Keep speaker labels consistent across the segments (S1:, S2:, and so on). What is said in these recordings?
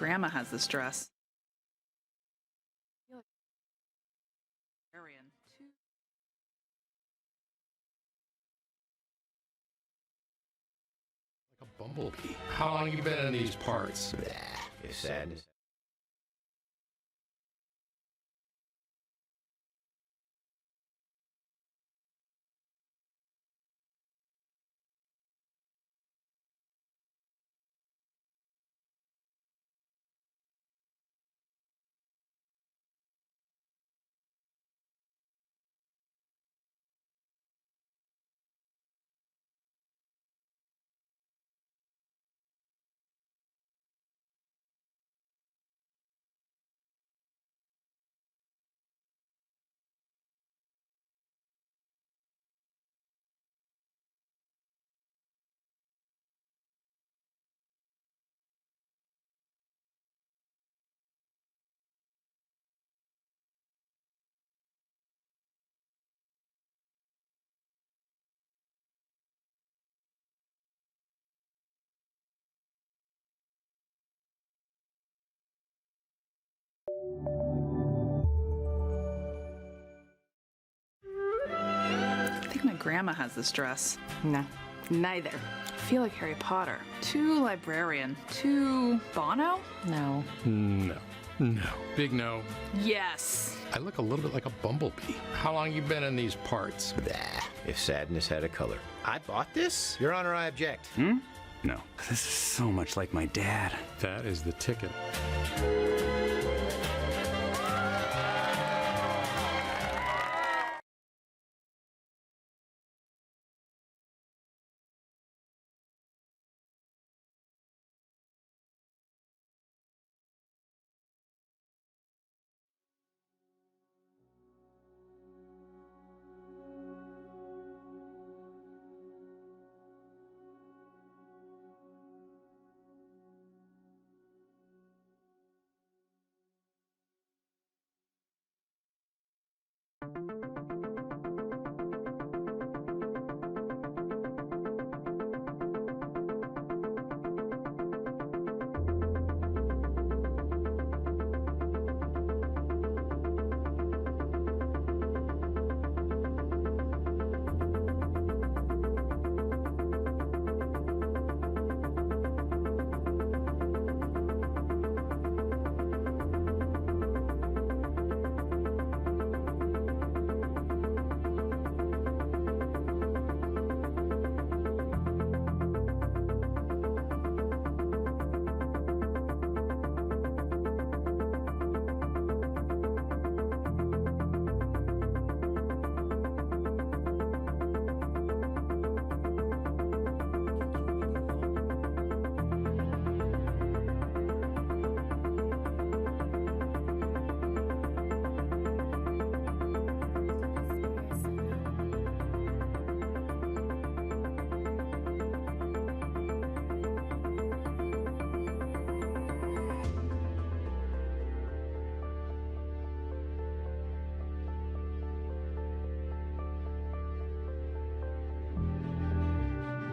S1: grandma has this dress. I feel like
S2: Like a bumblebee. How long you been in these parts?
S3: It's sadness.
S1: I think my grandma has this dress.
S4: No, neither.
S1: I feel like Harry Potter. Too librarian. Too Bono?
S4: No.
S2: No. No. Big no.
S1: Yes.
S2: I look a little bit like a bumblebee. How long you been in these parts?
S3: If sadness had a color. I bought this? Your Honor, I object.
S5: No. This is so much like my dad.
S2: That is the ticket.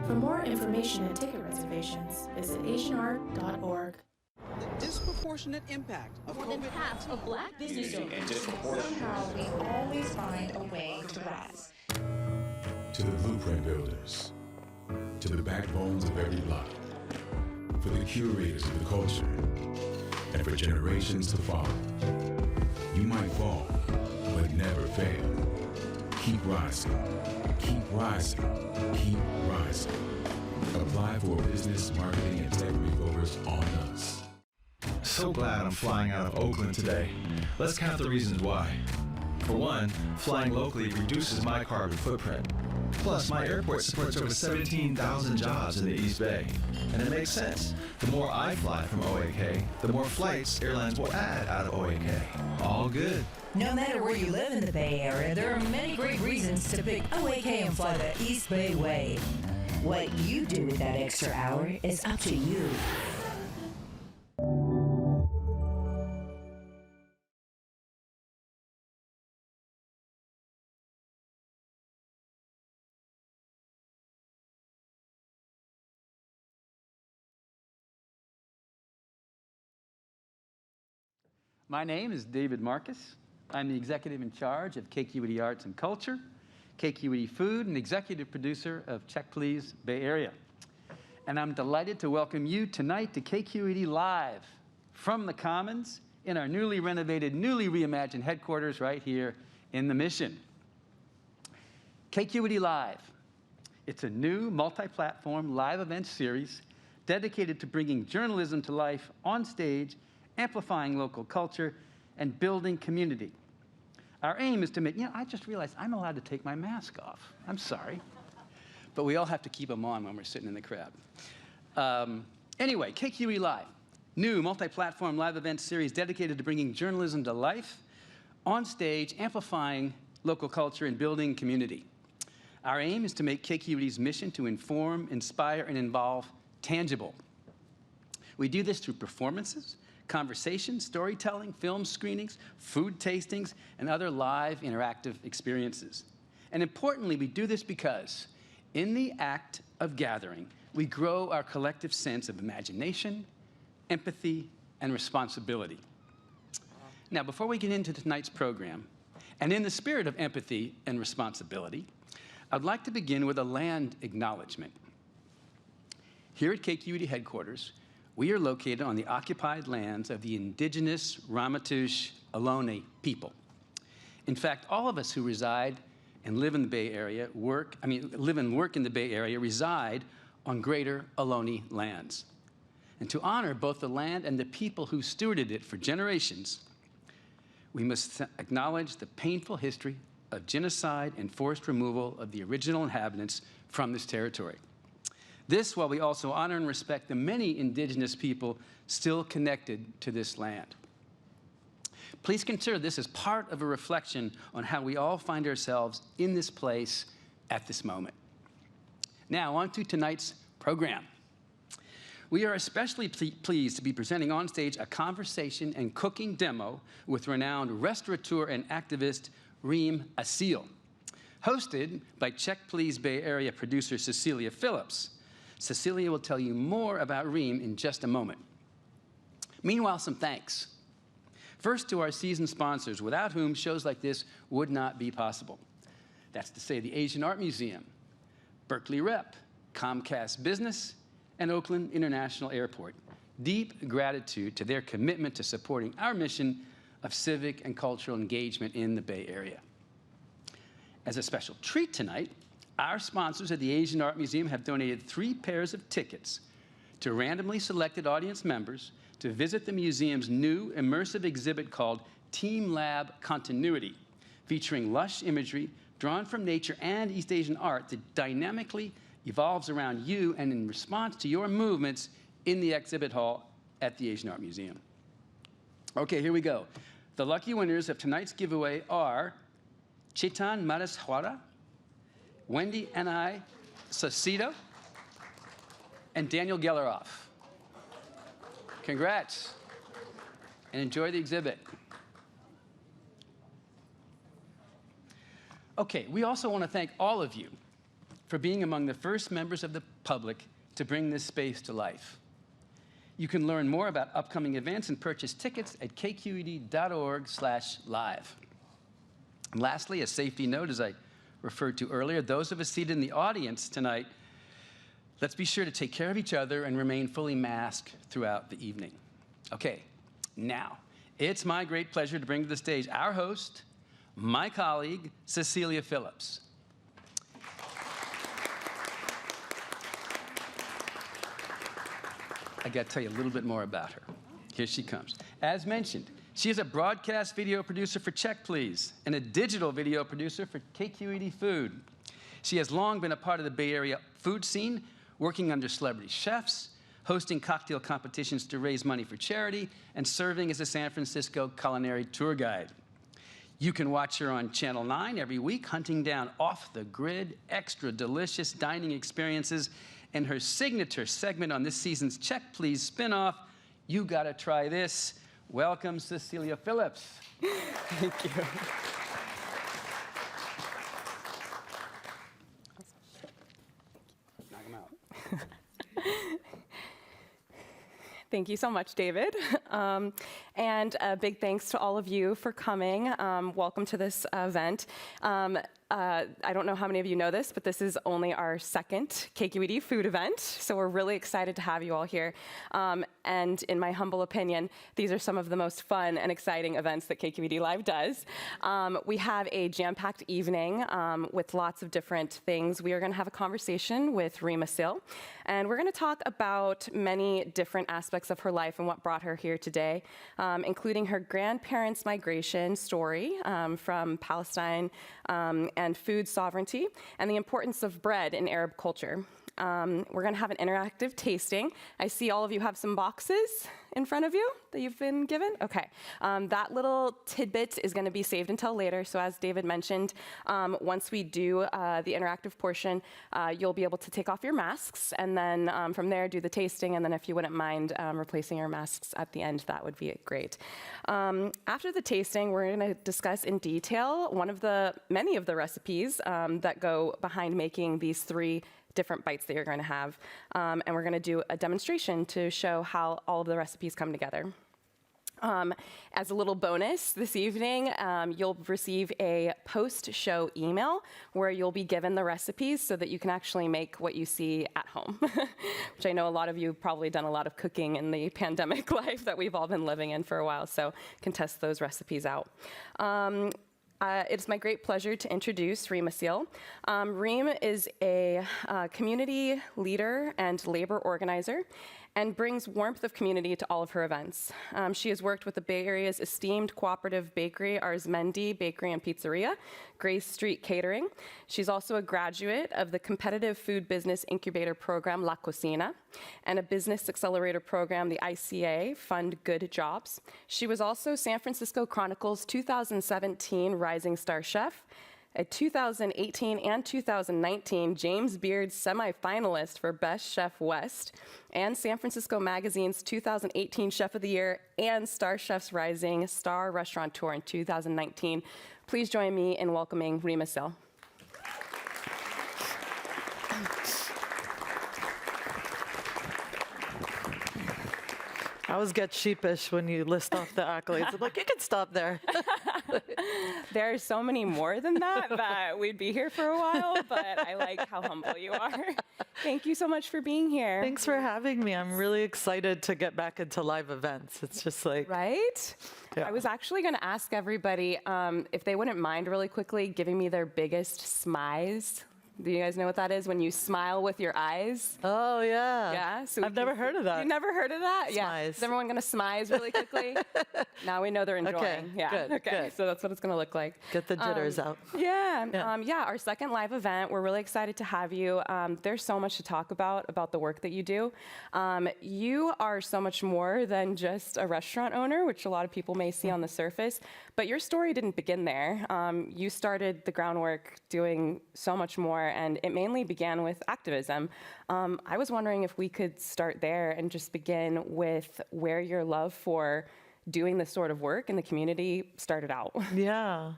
S6: For more information and ticket reservations, visit asianart.org.
S7: The disproportionate impact of
S8: more than half of black business owners.
S9: Somehow we always find a way to rise.
S10: To the blueprint builders, to the backbones of every block, for the curators of the culture, and for generations to follow. You might fall, but never fail. Keep rising, keep rising, keep rising. Apply for a business, marketing, and tech makeovers on us.
S11: So glad I'm flying out of Oakland today. Let's count the reasons why. For one, flying locally reduces my carbon footprint. Plus, my airport supports over 17,000 jobs in the East Bay. And it makes sense. The more I fly from OAK, the more flights airlines will add out of OAK. All good.
S12: No matter where you live in the Bay Area, there are many great reasons to pick OAK and fly the East Bay way. What you do with that extra hour is up to you.
S4: My name is David Marcus. I'm the executive in charge of KQED Arts and Culture, KQED Food, and executive producer of Check Please Bay Area. And I'm delighted to welcome you tonight to KQED Live from the Commons in our newly renovated, newly reimagined headquarters right here in the Mission. KQED Live. It's a new multi-platform live event series dedicated to bringing journalism to life on stage, amplifying local culture, and building community. Our aim is to make, I just realized I'm allowed to take my mask off. I'm sorry. But we all have to keep them on when we're sitting in the crowd. Anyway, KQED Live, new multi-platform live event series dedicated to bringing journalism to life on stage, amplifying local culture, and building community. Our aim is to make KQED's mission to inform, inspire, and involve tangible. We do this through performances, conversations, storytelling, film screenings, food tastings, and other live interactive experiences. And importantly, we do this because in the act of gathering, we grow our collective sense of imagination, empathy, and responsibility. Now, before we get into tonight's program, and in the spirit of empathy and responsibility, I'd like to begin with a land acknowledgement. Here at KQED headquarters, we are located on the occupied lands of the indigenous Ramaytush Ohlone people. In fact, all of us who reside and live in the Bay Area, live and work in the Bay Area, reside on greater Ohlone lands. And to honor both the land and the people who stewarded it for generations, we must acknowledge the painful history of genocide and forced removal of the original inhabitants from this territory. This while we also honor and respect the many indigenous people still connected to this land. Please consider this as part of a reflection on how we all find ourselves in this place at this moment. Now, on to tonight's program. We are especially pleased to be presenting on stage a conversation and cooking demo with renowned restaurateur and activist Reem Assil, hosted by Check Please Bay Area producer Cecilia Phillips. Cecilia will tell you more about Reem in just a moment. Meanwhile, some thanks. First, to our season sponsors, without whom shows like this would not be possible. That's to say the Asian Art Museum, Berkeley Rep, Comcast Business, and Oakland International Airport. Deep gratitude to their commitment to supporting our mission of civic and cultural engagement in the Bay Area. As a special treat tonight, our sponsors at the Asian Art Museum have donated 3 pairs of tickets to randomly selected audience members to visit the museum's new immersive exhibit called Team Lab Continuity, featuring lush imagery drawn from nature and East Asian art that dynamically evolves around you and in response to your movements in the exhibit hall at the Asian Art Museum. Okay, here we go. The lucky winners of tonight's giveaway are Chetan Madashwara, Wendy N.I. Sacito, and Daniel Gelleroff. Congrats, and enjoy the exhibit. Okay, we also want to thank all of you for being among the first members of the public to bring this space to life. You can learn more about upcoming events and purchase tickets at kqed.org/live. And lastly, a safety note, as I referred to earlier, those of us seated in the audience tonight, let's be sure to take care of each other and remain fully masked throughout the evening. Okay, now, it's my great pleasure to bring to the stage our host, my colleague, Cecilia Phillips. I got to tell you a little bit more about her. Here she comes. As mentioned, she is a broadcast video producer for Check Please and a digital video producer for KQED Food. She has long been a part of the Bay Area food scene, working under celebrity chefs, hosting cocktail competitions to raise money for charity, and serving as a San Francisco culinary tour guide. You can watch her on Channel 9 every week, hunting down off-the-grid, extra delicious dining experiences, and her signature segment on this season's Check Please spinoff, You Gotta Try This. Welcome, Cecilia Phillips.
S13: Thank you.
S4: Knock him out.
S13: Thank you so much, David. And a big thanks to all of you for coming. Welcome to this event. I don't know how many of you know this, but this is only our second KQED food event, so we're really excited to have you all here. And in my humble opinion, these are some of the most fun and exciting events that KQED Live does. We have a jam-packed evening with lots of different things. We are going to have a conversation with Reem Assil, and we're going to talk about many different aspects of her life and what brought her here today, including her grandparents' migration story from Palestine and food sovereignty, and the importance of bread in Arab culture. We're going to have an interactive tasting. I see all of you have some boxes in front of you that you've been given. Okay, that little tidbit is going to be saved until later. So as David mentioned, once we do the interactive portion, you'll be able to take off your masks, and then from there do the tasting, and then if you wouldn't mind replacing your masks at the end, that would be great. After the tasting, we're going to discuss in detail many of the recipes that go behind making these 3 different bites that you're going to have. And we're going to do a demonstration to show how all of the recipes come together. As a little bonus this evening, you'll receive a post-show email where you'll be given the recipes so that you can actually make what you see at home, which I know a lot of you have probably done a lot of cooking in the pandemic life that we've all been living in for a while, so can test those recipes out. It's my great pleasure to introduce Reem Assil. Reem is a community leader and labor organizer and brings warmth of community to all of her events. She has worked with the Bay Area's esteemed cooperative bakery, Arizmendi Bakery and Pizzeria, Grace Street Catering. She's also a graduate of the competitive food business incubator program, La Cocina, and a business accelerator program, the ICA, Fund Good Jobs. She was also San Francisco Chronicle's 2017 Rising Star Chef, a 2018 and 2019 James Beard Semi-Finalist for Best Chef West, and San Francisco Magazine's 2018 Chef of the Year and Star Chef's Rising Star Restaurateur in 2019. Please join me in welcoming Reem Assil.
S14: I always get sheepish when you list off the accolades. I'm like, you can stop there.
S13: There are so many more than that we'd be here for a while, but I like how humble you are. Thank you so much for being here.
S14: Thanks for having me. I'm really excited to get back into live events. It's just like...
S13: Right? Yeah. I was actually going to ask everybody if they wouldn't mind really quickly giving me their biggest smize. Do you guys know what that is? When you smile with your eyes?
S14: Oh, yeah.
S13: Yeah. So
S14: I've never heard of that.
S13: You never heard of that?
S14: Smize.
S13: Yeah. Is everyone going to smize really quickly? Now we know they're enjoying.
S14: Okay,
S13: yeah.
S14: good,
S13: Okay.
S14: good.
S13: So that's what it's going to look like.
S14: Get the jitters out.
S13: Yeah. Yeah. Our second live event. We're really excited to have you. There's so much to talk about the work that you do. You are so much more than just a restaurant owner, which a lot of people may see on the surface. But your story didn't begin there. You started the groundwork doing so much more, and it mainly began with activism. I was wondering if we could start there and just begin with where your love for doing this sort of work in the community started out.
S14: Yeah.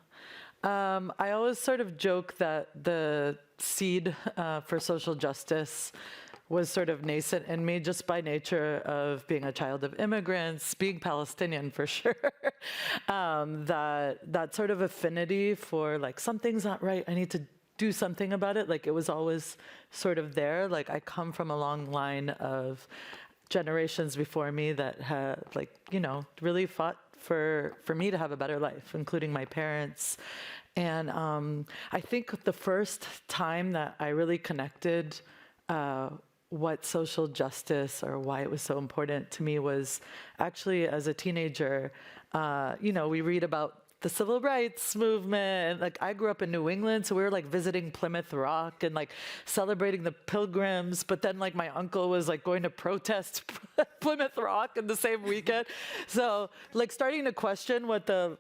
S14: I always sort of joke that the seed for social justice was sort of nascent in me just by nature of being a child of immigrants, being Palestinian for sure. That sort of affinity for like, something's not right, I need to do something about it. Like, it was always sort of there. Like, I come from a long line of generations before me that had, like, you know, really fought for me to have a better life, including my parents. And I think the first time that I really connected what social justice or why it was so important to me was actually as a teenager. You know, we read about the civil rights movement. Like, I grew up in New England, so we were like visiting Plymouth Rock and like celebrating the Pilgrims. But then like my uncle was like going to protest Plymouth Rock in the same weekend. So like starting to question what the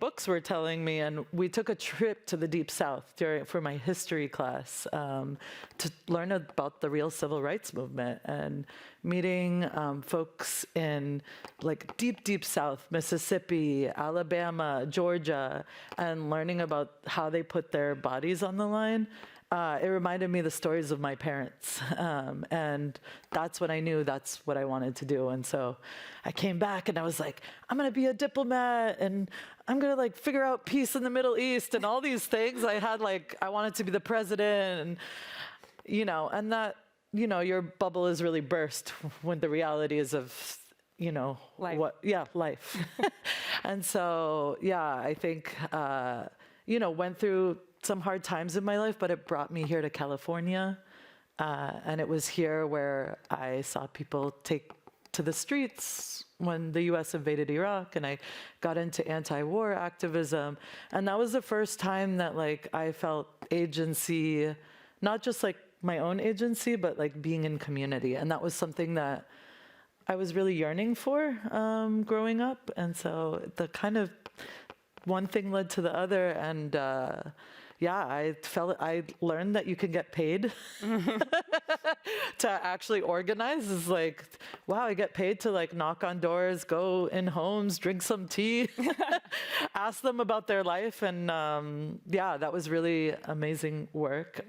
S14: books were telling me, and we took a trip to the Deep South for my history class to learn about the real civil rights movement and meeting folks in like deep South, Mississippi, Alabama, Georgia, and learning about how they put their bodies on the line it reminded me of the stories of my parents. And that's when I knew that's what I wanted to do. And so I came back and I was like, I'm going to be a diplomat and I'm going to like figure out peace in the Middle East and all these things. I wanted to be the president and, and that, your bubble is really burst when the reality is of,
S13: life.
S14: Life. And so, I think, went through some hard times in my life, but it brought me here to California. And it was here where I saw people take to the streets when the US invaded Iraq, and I got into anti-war activism. And that was the first time that I felt agency, not just my own agency, but being in community. And that was something that I was really yearning for growing up. And so the kind of one thing led to the other, and I learned that you can get paid to actually organize. It's wow, I get paid to knock on doors, go in homes, drink some tea, ask them about their life. And that was really amazing work.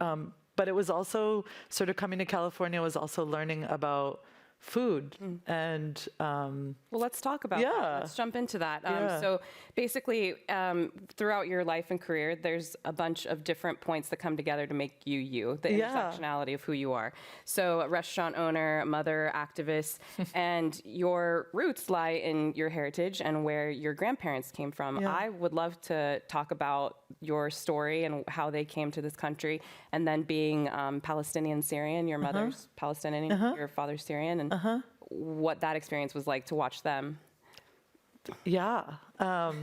S14: But it was also sort of coming to California was also learning about food. And
S13: well, let's talk about that. Let's jump into that. So basically, throughout your life and career, there's a bunch of different points that come together to make you, the intersectionality of who you are. So a restaurant owner, mother, activist, and your roots lie in your heritage and where your grandparents came from. I would love to talk about your story and how they came to this country, and then being Palestinian-Syrian, your mother's Palestinian, your father's Syrian, and what that experience was like to watch them. It's a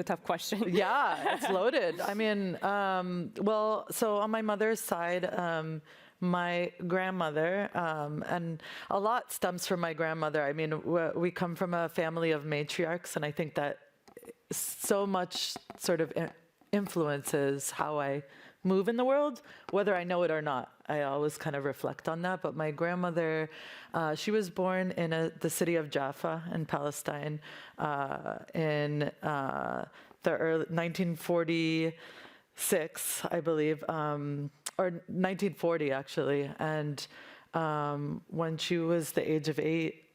S13: tough question.
S14: It's loaded. I mean, so on my mother's side, my grandmother, and a lot stems from my grandmother. I mean, we come from a family of matriarchs, and I think that so much sort of influences how I move in the world, whether I know it or not. I always kind of reflect on that. But my grandmother, she was born in the city of Jaffa in Palestine in the early 1946, I believe, or 1940 actually. And when she was the age of 8,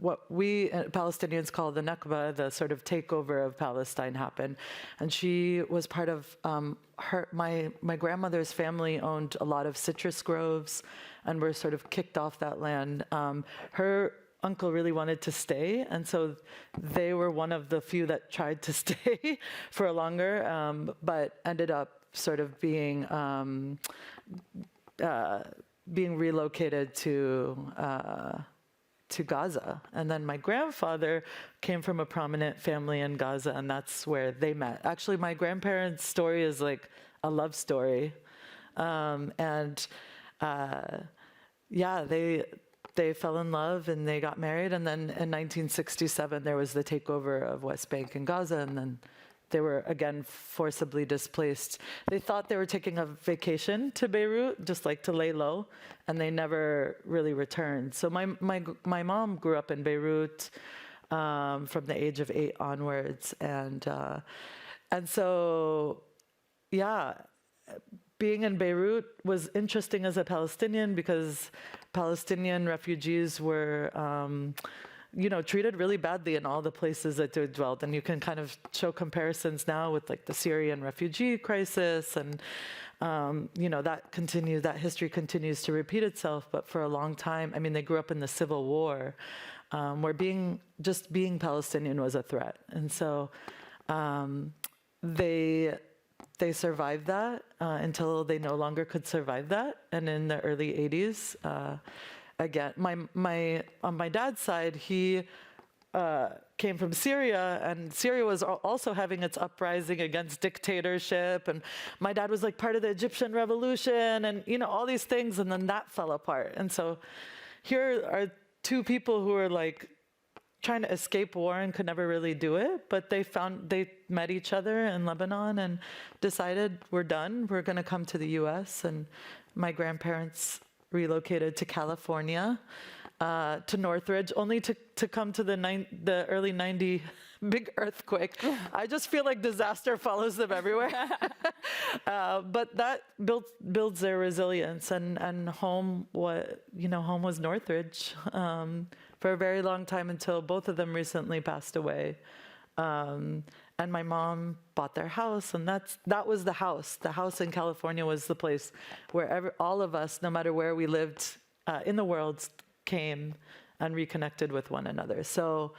S14: what we Palestinians call the Nakba, the sort of takeover of Palestine, happened. And she was part of my grandmother's family owned a lot of citrus groves and were sort of kicked off that land. Her uncle really wanted to stay, and so they were one of the few that tried to stay for longer, but ended up sort of being relocated to Gaza. And then my grandfather came from a prominent family in Gaza, and that's where they met. Actually, my grandparents' story is like a love story. They fell in love and they got married. And then in 1967, there was the takeover of West Bank and Gaza, and then they were again forcibly displaced. They thought they were taking a vacation to Beirut, just like to lay low, and they never really returned. So my mom grew up in Beirut from the age of 8 onwards, and so being in Beirut was interesting as a Palestinian because Palestinian refugees were treated really badly in all the places that they dwelled. And you can kind of show comparisons now with like the Syrian refugee crisis, and that history continues to repeat itself. But for a long time, I mean, they grew up in the Civil War, where being Palestinian was a threat. And so they survived that until they no longer could survive that. And in the early 80s, again, on my dad's side, he came from Syria, and Syria was also having its uprising against dictatorship, and my dad was like part of the Egyptian revolution, and all these things, and then that fell apart. And so here are two people who are like trying to escape war and could never really do it, but they met each other in Lebanon and decided, we're done, we're going to come to the US. And my grandparents relocated to California, to Northridge, only to come to the early 90 big earthquake. I just feel like disaster follows them everywhere. But that builds their resilience. And home was Northridge for a very long time until both of them recently passed away. And my mom bought their house, and that was the house. The house in California was the place where all of us, no matter where we lived in the world, came and reconnected with one another. So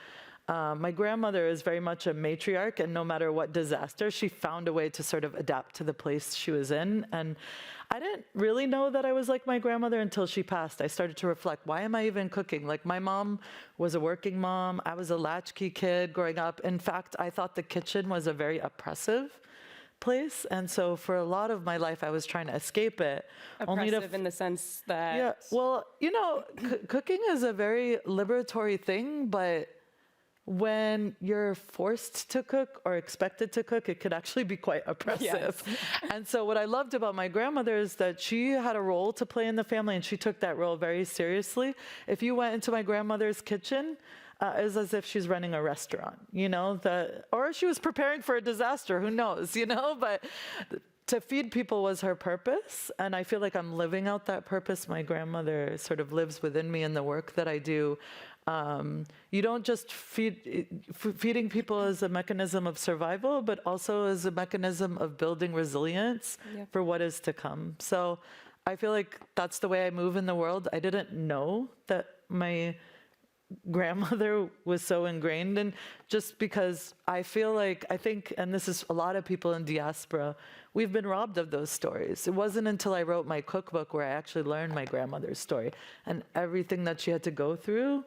S14: my grandmother is very much a matriarch, and no matter what disaster, she found a way to sort of adapt to the place she was in. And I didn't really know that I was like my grandmother until she passed. I started to reflect, why am I even cooking? Like, my mom was a working mom. I was a latchkey kid growing up. In fact, I thought the kitchen was a very oppressive place. And so for a lot of my life, I was trying to escape it.
S13: Oppressive in the sense that...
S14: Yeah, well, cooking is a very liberatory thing, but when you're forced to cook or expected to cook, it could actually be quite oppressive. Yes. And so what I loved about my grandmother is that she had a role to play in the family, and she took that role very seriously. If you went into my grandmother's kitchen, it was as if she's running a restaurant, or she was preparing for a disaster, who knows, but to feed people was her purpose. And I feel like I'm living out that purpose. My grandmother sort of lives within me in the work that I do. You don't just feeding people as a mechanism of survival, but also as a mechanism of building resilience for what is to come. So I feel like that's the way I move in the world. I didn't know that my grandmother was so ingrained in, just because I think, and this is a lot of people in diaspora, we've been robbed of those stories. It wasn't until I wrote my cookbook where I actually learned my grandmother's story and everything that she had to go through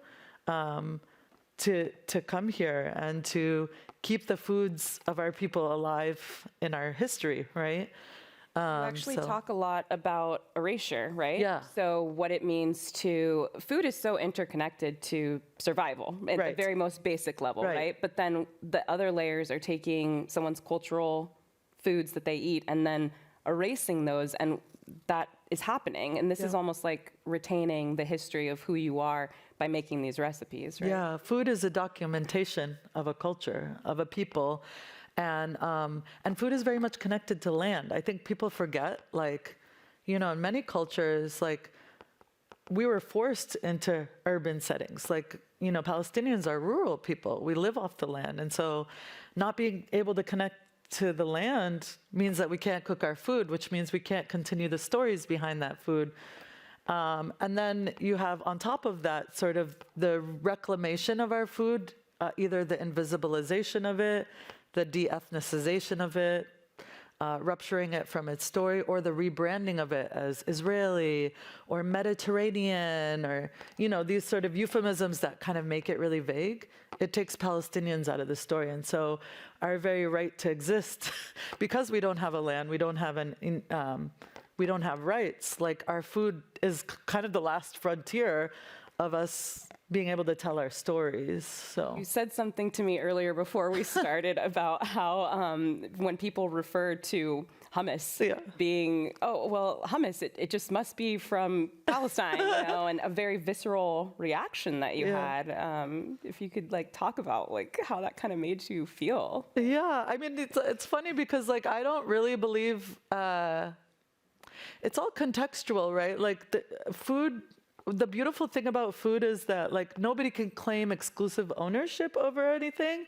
S14: to come here and to keep the foods of our people alive in our history, right?
S13: You actually talk a lot about erasure, right?
S14: Yeah.
S13: So what it means food is so interconnected to survival at the very most basic level, right? But then the other layers are taking someone's cultural foods that they eat and then erasing those, and that is happening. And this is almost like retaining the history of who you are by making these recipes, right?
S14: Yeah, food is a documentation of a culture, of a people. And food is very much connected to land. I think people forget, in many cultures, we were forced into urban settings. Palestinians are rural people. We live off the land. And so not being able to connect to the land means that we can't cook our food, which means we can't continue the stories behind that food. And then you have, on top of that, sort of the reclamation of our food, either the invisibilization of it, the de-ethnicization of it, rupturing it from its story, or the rebranding of it as Israeli or Mediterranean, or, these sort of euphemisms that kind of make it really vague. It takes Palestinians out of the story. And so our very right to exist, because we don't have a land, we don't have rights, our food is kind of the last frontier of us being able to tell our stories. So
S13: you said something to me earlier before we started about how when people refer to hummus being, hummus, it just must be from Palestine, and a very visceral reaction that you had. If you could talk about how that kind of made you feel.
S14: Yeah, I mean, it's funny because I don't really believe, it's all contextual, right? The food, the beautiful thing about food is that nobody can claim exclusive ownership over anything,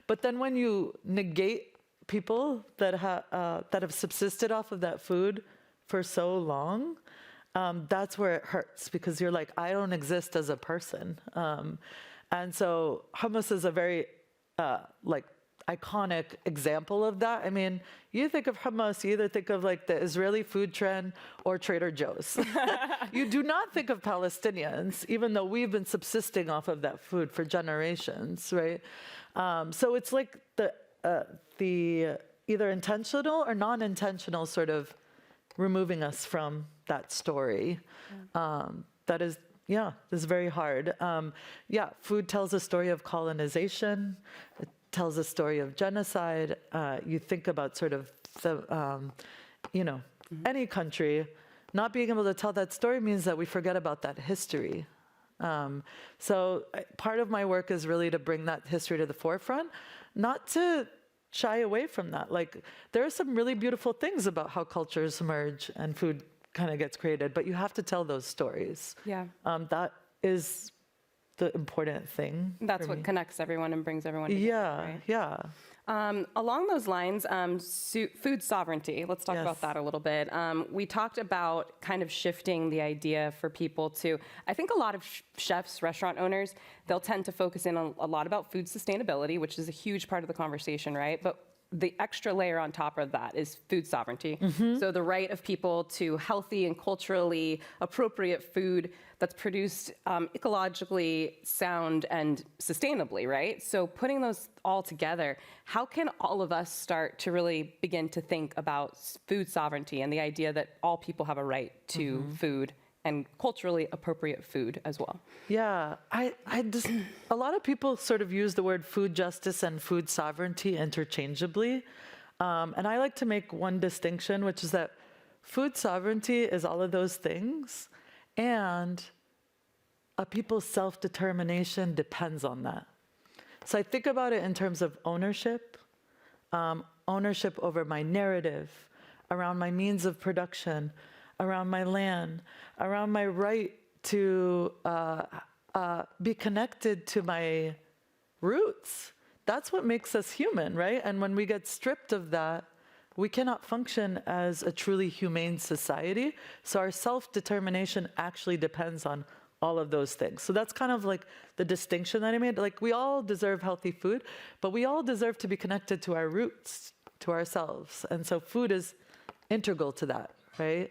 S14: but then when you negate people that have subsisted off of that food for so long, that's where it hurts, because you're I don't exist as a person. And so hummus is a very iconic example of that. I mean, you think of hummus, you either think of the Israeli food trend or Trader Joe's. You do not think of Palestinians, even though we've been subsisting off of that food for generations, right? So it's the either intentional or non-intentional sort of removing us from that story. That is very hard. Food tells a story of colonization. It tells a story of genocide. You think about sort of the, any country, not being able to tell that story means that we forget about that history. So part of my work is really to bring that history to the forefront, not to shy away from that. Like, there are some really beautiful things about how cultures merge and food kind of gets created, but you have to tell those stories.
S13: Yeah.
S14: That is the important thing.
S13: That's what connects everyone and brings everyone together.
S14: Yeah,
S13: right?
S14: yeah.
S13: Along those lines, food sovereignty, let's talk about that a little bit. We talked about kind of shifting the idea for people to, I think a lot of chefs, restaurant owners, they'll tend to focus in on a lot about food sustainability, which is a huge part of the conversation, right? But the extra layer on top of that is food sovereignty. So the right of people to healthy and culturally appropriate food that's produced ecologically sound and sustainably, right? So putting those all together, how can all of us start to really begin to think about food sovereignty and the idea that all people have a right to food and culturally appropriate food as well?
S14: Yeah, I just, a lot of people sort of use the word food justice and food sovereignty interchangeably. And I like to make one distinction, which is that food sovereignty is all of those things, and a people's self-determination depends on that. So I think about it in terms of ownership, ownership over my narrative, around my means of production, around my land, around my right to be connected to my roots. That's what makes us human, right? And when we get stripped of that, we cannot function as a truly humane society. So our self-determination actually depends on all of those things. So that's kind of like the distinction that I made. Like, we all deserve healthy food, but we all deserve to be connected to our roots, to ourselves. And so food is integral to that, right?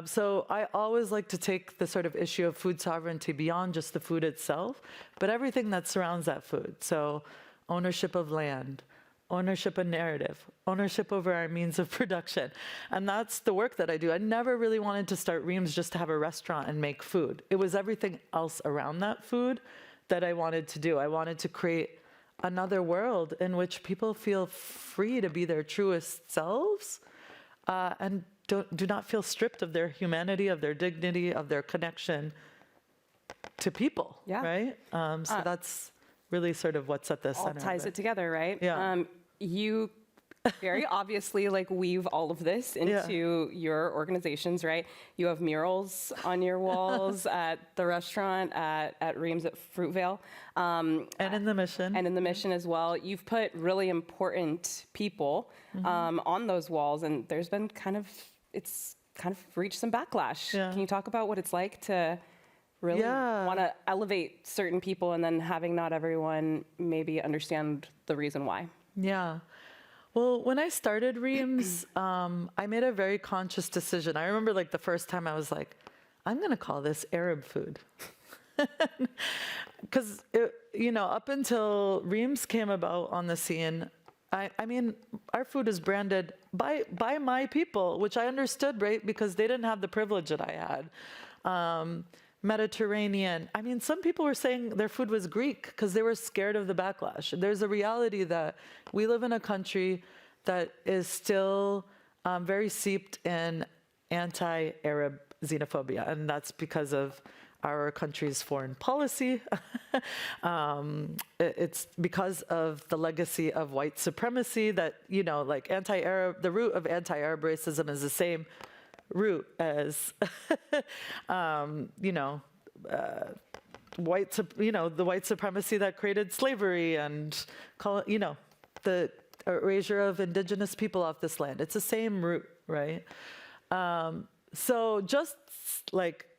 S14: So I always like to take the sort of issue of food sovereignty beyond just the food itself, but everything that surrounds that food. So ownership of land, ownership of narrative, ownership over our means of production. And that's the work that I do. I never really wanted to start Reem's just to have a restaurant and make food. It was everything else around that food that I wanted to do. I wanted to create another world in which people feel free to be their truest selves, and do not feel stripped of their humanity, of their dignity, of their connection to people, right? So that's really sort of what's at the center.
S13: All ties it together, right?
S14: Yeah.
S13: You very obviously weave all of this into your organizations, right? You have murals on your walls at the restaurant, at Reem's at Fruitvale.
S14: And in the Mission.
S13: And in the Mission as well. You've put really important people on those walls, and there's been it's kind of reached some backlash. Can you talk about what it's like to really want to elevate certain people and then having not everyone maybe understand the reason why?
S14: Yeah. Well, when I started Reem's, I made a very conscious decision. I remember the first time I was like, I'm going to call this Arab food. Because, up until Reem's came about on the scene, I mean, our food is branded by my people, which I understood, right? Because they didn't have the privilege that I had. Mediterranean. I mean, some people were saying their food was Greek because they were scared of the backlash. There's a reality that we live in a country that is still very seeped in anti-Arab xenophobia, and that's because of our country's foreign policy. It's because of the legacy of white supremacy that, anti-Arab, the root of anti-Arab racism is the same root as, the white supremacy that created slavery and, the erasure of indigenous people off this land. It's the same root, right? So just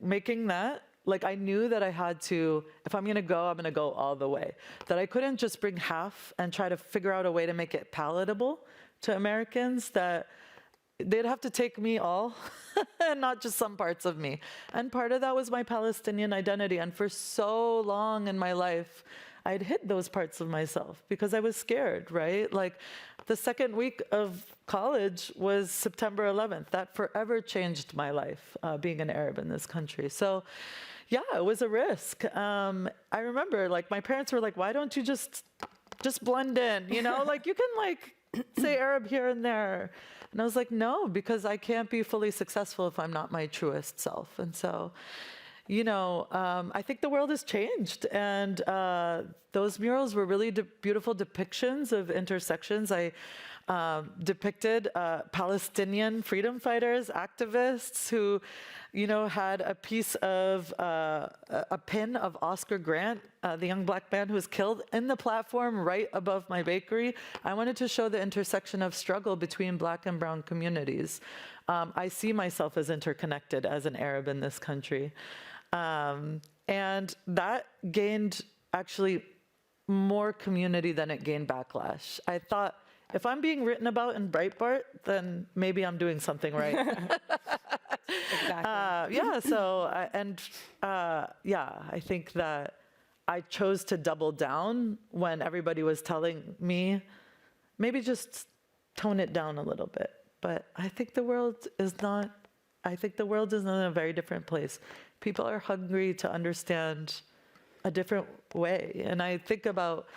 S14: making that, I knew that I had to, if I'm going to go all the way. That I couldn't just bring half and try to figure out a way to make it palatable to Americans, that they'd have to take me all and not just some parts of me. And part of that was my Palestinian identity. And for so long in my life, I'd hid those parts of myself because I was scared, right? The second week of college was September 11th. That forever changed my life, being an Arab in this country. So yeah, it was a risk. I remember my parents were like, why don't you just blend in, you can say Arab here and there. And I was like, no, because I can't be fully successful if I'm not my truest self. And so, I think the world has changed, and those murals were really beautiful depictions of intersections. I depicted Palestinian freedom fighters, activists who, had a piece of a pin of Oscar Grant, the young black man who was killed, in the platform right above my bakery. I wanted to show the intersection of struggle between black and brown communities. I see myself as interconnected as an Arab in this country. And that gained actually more community than it gained backlash. I thought, if I'm being written about in Breitbart, then maybe I'm doing something right.
S13: Exactly.
S14: I think that I chose to double down when everybody was telling me, maybe just tone it down a little bit. But I think the world is not, in a very different place. People are hungry to understand a different way. And I think about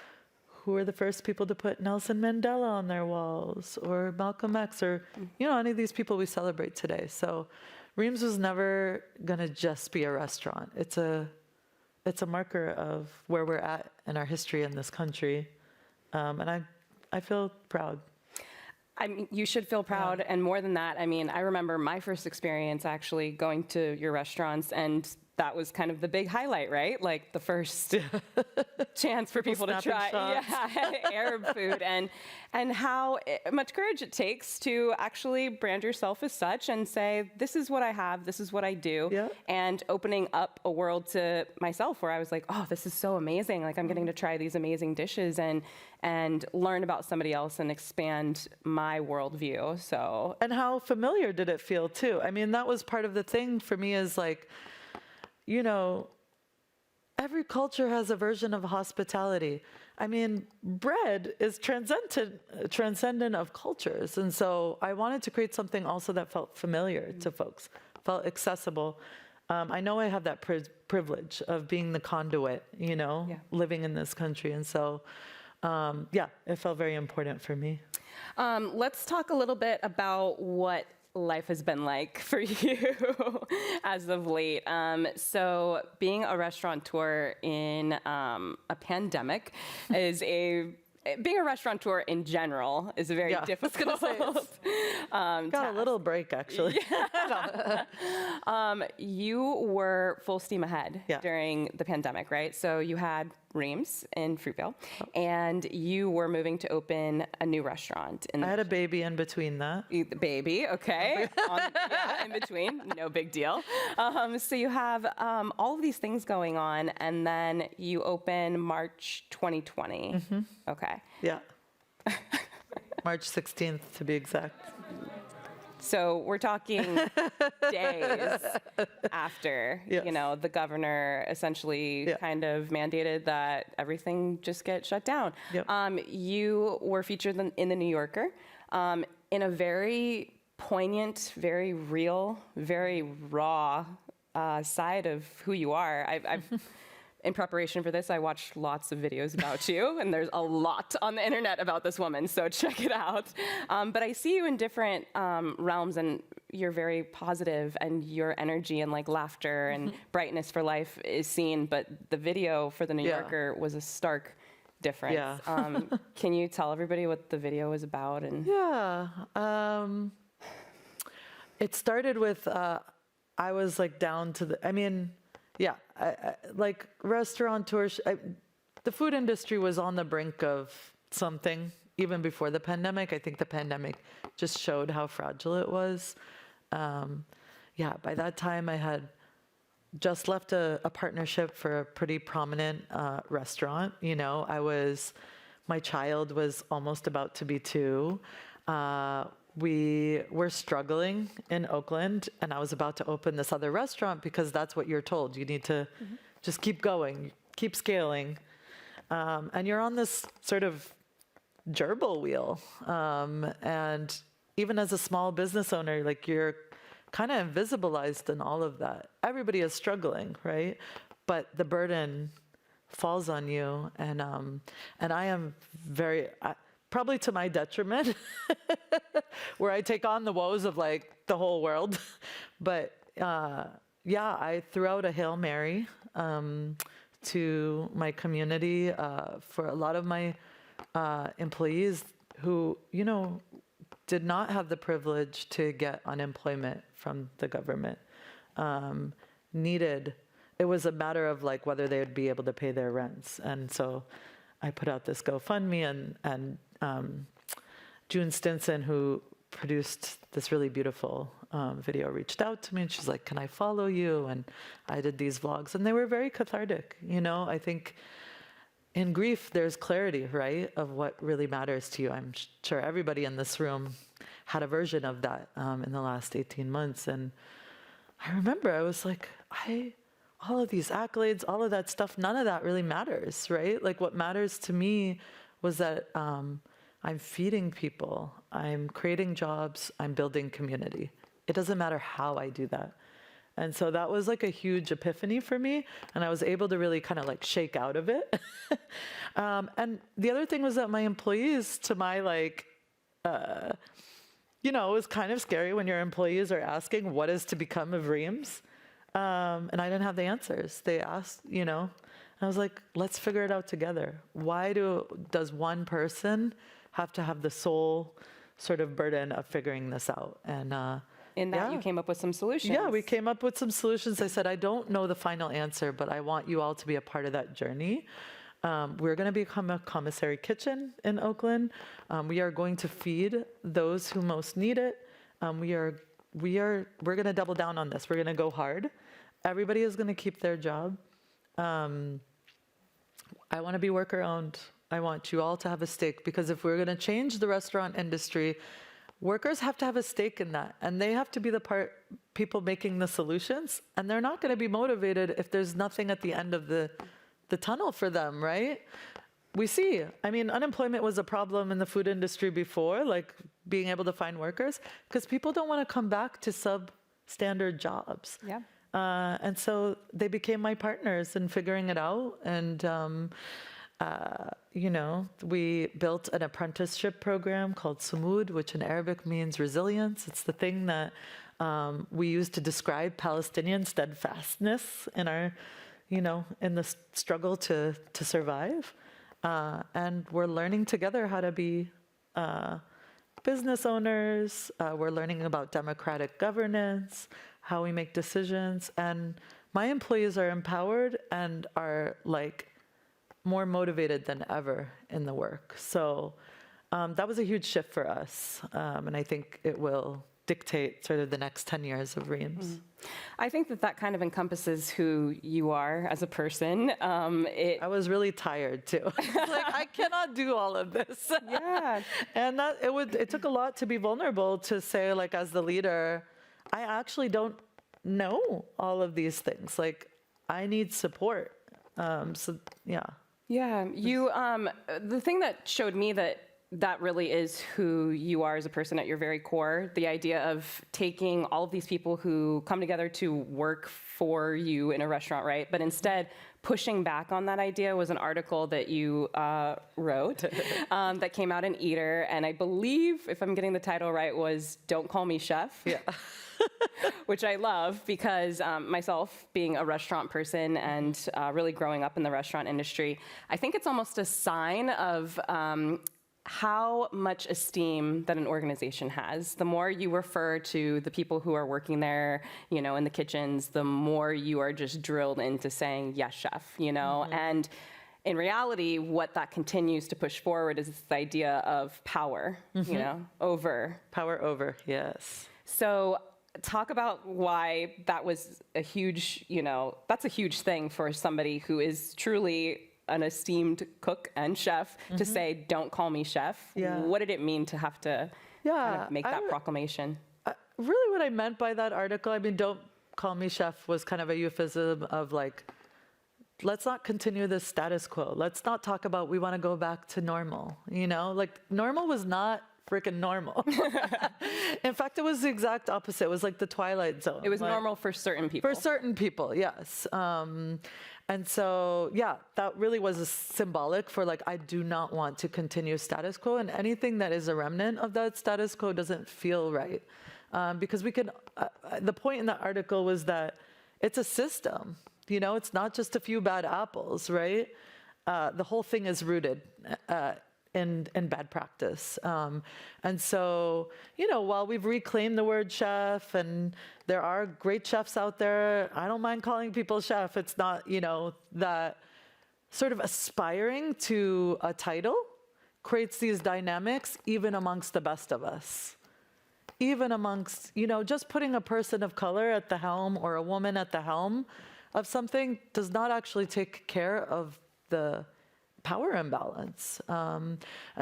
S14: who are the first people to put Nelson Mandela on their walls, or Malcolm X, or any of these people we celebrate today. So Reem's was never gonna just be a restaurant. It's a marker of where we're at in our history in this country, and I feel proud.
S13: I mean, you should feel proud, and more than that, I mean, I remember my first experience actually going to your restaurants, and that was kind of the big highlight, right? Like the first chance for people to try Arab food, and how much courage it takes to actually brand yourself as such and say, this is what I have, this is what I do, and opening up a world to myself where I was like, oh, this is so amazing. Like I'm getting to try these amazing dishes and learn about somebody else and expand my worldview. So,
S14: and how familiar did it feel too? I mean, that was part of the thing for me, is like, every culture has a version of hospitality. I mean, bread is transcendent of cultures. And so I wanted to create something also that felt familiar to folks, felt accessible. I know I have that privilege of being the conduit, living in this country. And so, it felt very important for me.
S13: Let's talk a little bit about what life has been like for you as of late. So being a restaurateur in a pandemic being a restaurateur in general is a very difficult.
S14: Got a little break, actually.
S13: You were full steam ahead during the pandemic, right? So you had Reem's in Fruitvale, and you were moving to open a new restaurant.
S14: I had a baby in between that.
S13: Baby, okay. In between, no big deal. So you have all of these things going on, and then you open March 2020.
S14: Mm-hmm.
S13: Okay.
S14: Yeah. March 16th, to be exact.
S13: So we're talking days after, the governor essentially kind of mandated that everything just get shut down.
S14: Yep.
S13: You were featured in the New Yorker in a very poignant, very real, very raw side of who you are. I've in preparation for this, I watched lots of videos about you, and there's a lot on the internet about this woman, so check it out. But I see you in different realms, and you're very positive, and your energy and like laughter and brightness for life is seen, but the video for the New Yorker was a stark difference.
S14: Yeah.
S13: Can you tell everybody what the video was about? And
S14: it started with, I was like down to the, like restaurateurs, the food industry was on the brink of something even before the pandemic. I think the pandemic just showed how fragile it was. By that time I had just left a partnership for a pretty prominent restaurant. My child was almost about to be 2. We were struggling in Oakland, and I was about to open this other restaurant because that's what you're told. You need to just keep going, keep scaling. And you're on this sort of gerbil wheel. And even as a small business owner, like you're kind of invisibilized in all of that. Everybody is struggling, right? But the burden falls on you. And I am very... probably to my detriment, where I take on the woes of like the whole world. But I threw out a Hail Mary to my community for a lot of my employees who, did not have the privilege to get unemployment from the government. It was a matter of like whether they would be able to pay their rents. And so I put out this GoFundMe, and June Stinson, who produced this really beautiful video, reached out to me, and she's like, can I follow you? And I did these vlogs, and they were very cathartic. I think in grief, there's clarity, right, of what really matters to you. I'm sure everybody in this room had a version of that in the last 18 months. And I remember I was like, all of these accolades, all of that stuff, none of that really matters, right? Like what matters to me was that I'm feeding people, I'm creating jobs, I'm building community. It doesn't matter how I do that. And so that was like a huge epiphany for me, and I was able to really kind of like shake out of it. And the other thing was that my employees, to my it was kind of scary when your employees are asking what is to become of Reem's, and I didn't have the answers. They asked, and I was like, let's figure it out together. Why does one person have to have the sole sort of burden of figuring this out? And
S13: in that, you came up with some solutions.
S14: Yeah, we came up with some solutions. I said, I don't know the final answer, but I want you all to be a part of that journey. We're going to become a commissary kitchen in Oakland. We are going to feed those who most need it. We're going to double down on this. We're going to go hard. Everybody is going to keep their job. I want to be worker owned. I want you all to have a stake, because if we're going to change the restaurant industry, workers have to have a stake in that, and they have to be the people making the solutions, and they're not going to be motivated if there's nothing at the end of the tunnel for them, right? We see, unemployment was a problem in the food industry before, like being able to find workers, because people don't want to come back to substandard jobs.
S13: Yeah.
S14: And so they became my partners in figuring it out, and we built an apprenticeship program called Sumud, which in Arabic means resilience. It's the thing that we use to describe Palestinian steadfastness in our, in the struggle to survive. And we're learning together how to be business owners. We're learning about democratic governance, how we make decisions. And my employees are empowered and are more motivated than ever in the work. So that was a huge shift for us. And I think it will dictate sort of the next 10 years of Reem's.
S13: I think that kind of encompasses who you are as a person.
S14: I was really tired too. I cannot do all of this.
S13: Yeah.
S14: And it took a lot to be vulnerable to say, as the leader, I actually don't know all of these things. I need support. So yeah.
S13: Yeah, the thing that showed me that really is who you are as a person at your very core, the idea of taking all of these people who come together to work for you in a restaurant, right? But instead, pushing back on that idea was an article that you wrote that came out in Eater, and I believe, if I'm getting the title right, was Don't Call Me Chef.
S14: Yeah.
S13: Which I love, because myself being a restaurant person and really growing up in the restaurant industry, I think it's almost a sign of how much esteem that an organization has. The more you refer to the people who are working there, in the kitchens, the more you are just drilled into saying, yes, chef,
S14: Mm-hmm.
S13: And in reality, what that continues to push forward is this idea of power,
S14: Mm-hmm.
S13: over.
S14: Power over, yes.
S13: So talk about why that was a huge, that's a huge thing for somebody who is truly an esteemed cook and chef to say, don't call me chef.
S14: Yeah.
S13: What did it mean to have to kind of make that proclamation?
S14: Really what I meant by that article, don't call me chef, was kind of a euphemism of let's not continue this status quo. Let's not talk about we want to go back to normal, normal was not freaking normal. In fact, it was the exact opposite. It was like the Twilight Zone.
S13: It was normal for certain people.
S14: For certain people, yes. And so, that really was symbolic for I do not want to continue status quo, and anything that is a remnant of that status quo doesn't feel right. Because we can, the point in that article was that it's a system. You know, it's not just a few bad apples, right? The whole thing is rooted in bad practice. And so, you know, while we've reclaimed the word chef, and there are great chefs out there, I don't mind calling people chef. It's not, you know, that sort of aspiring to a title creates these dynamics even amongst the best of us. Even amongst, you know, just putting a person of color at the helm or a woman at the helm of something does not actually take care of the power imbalance. And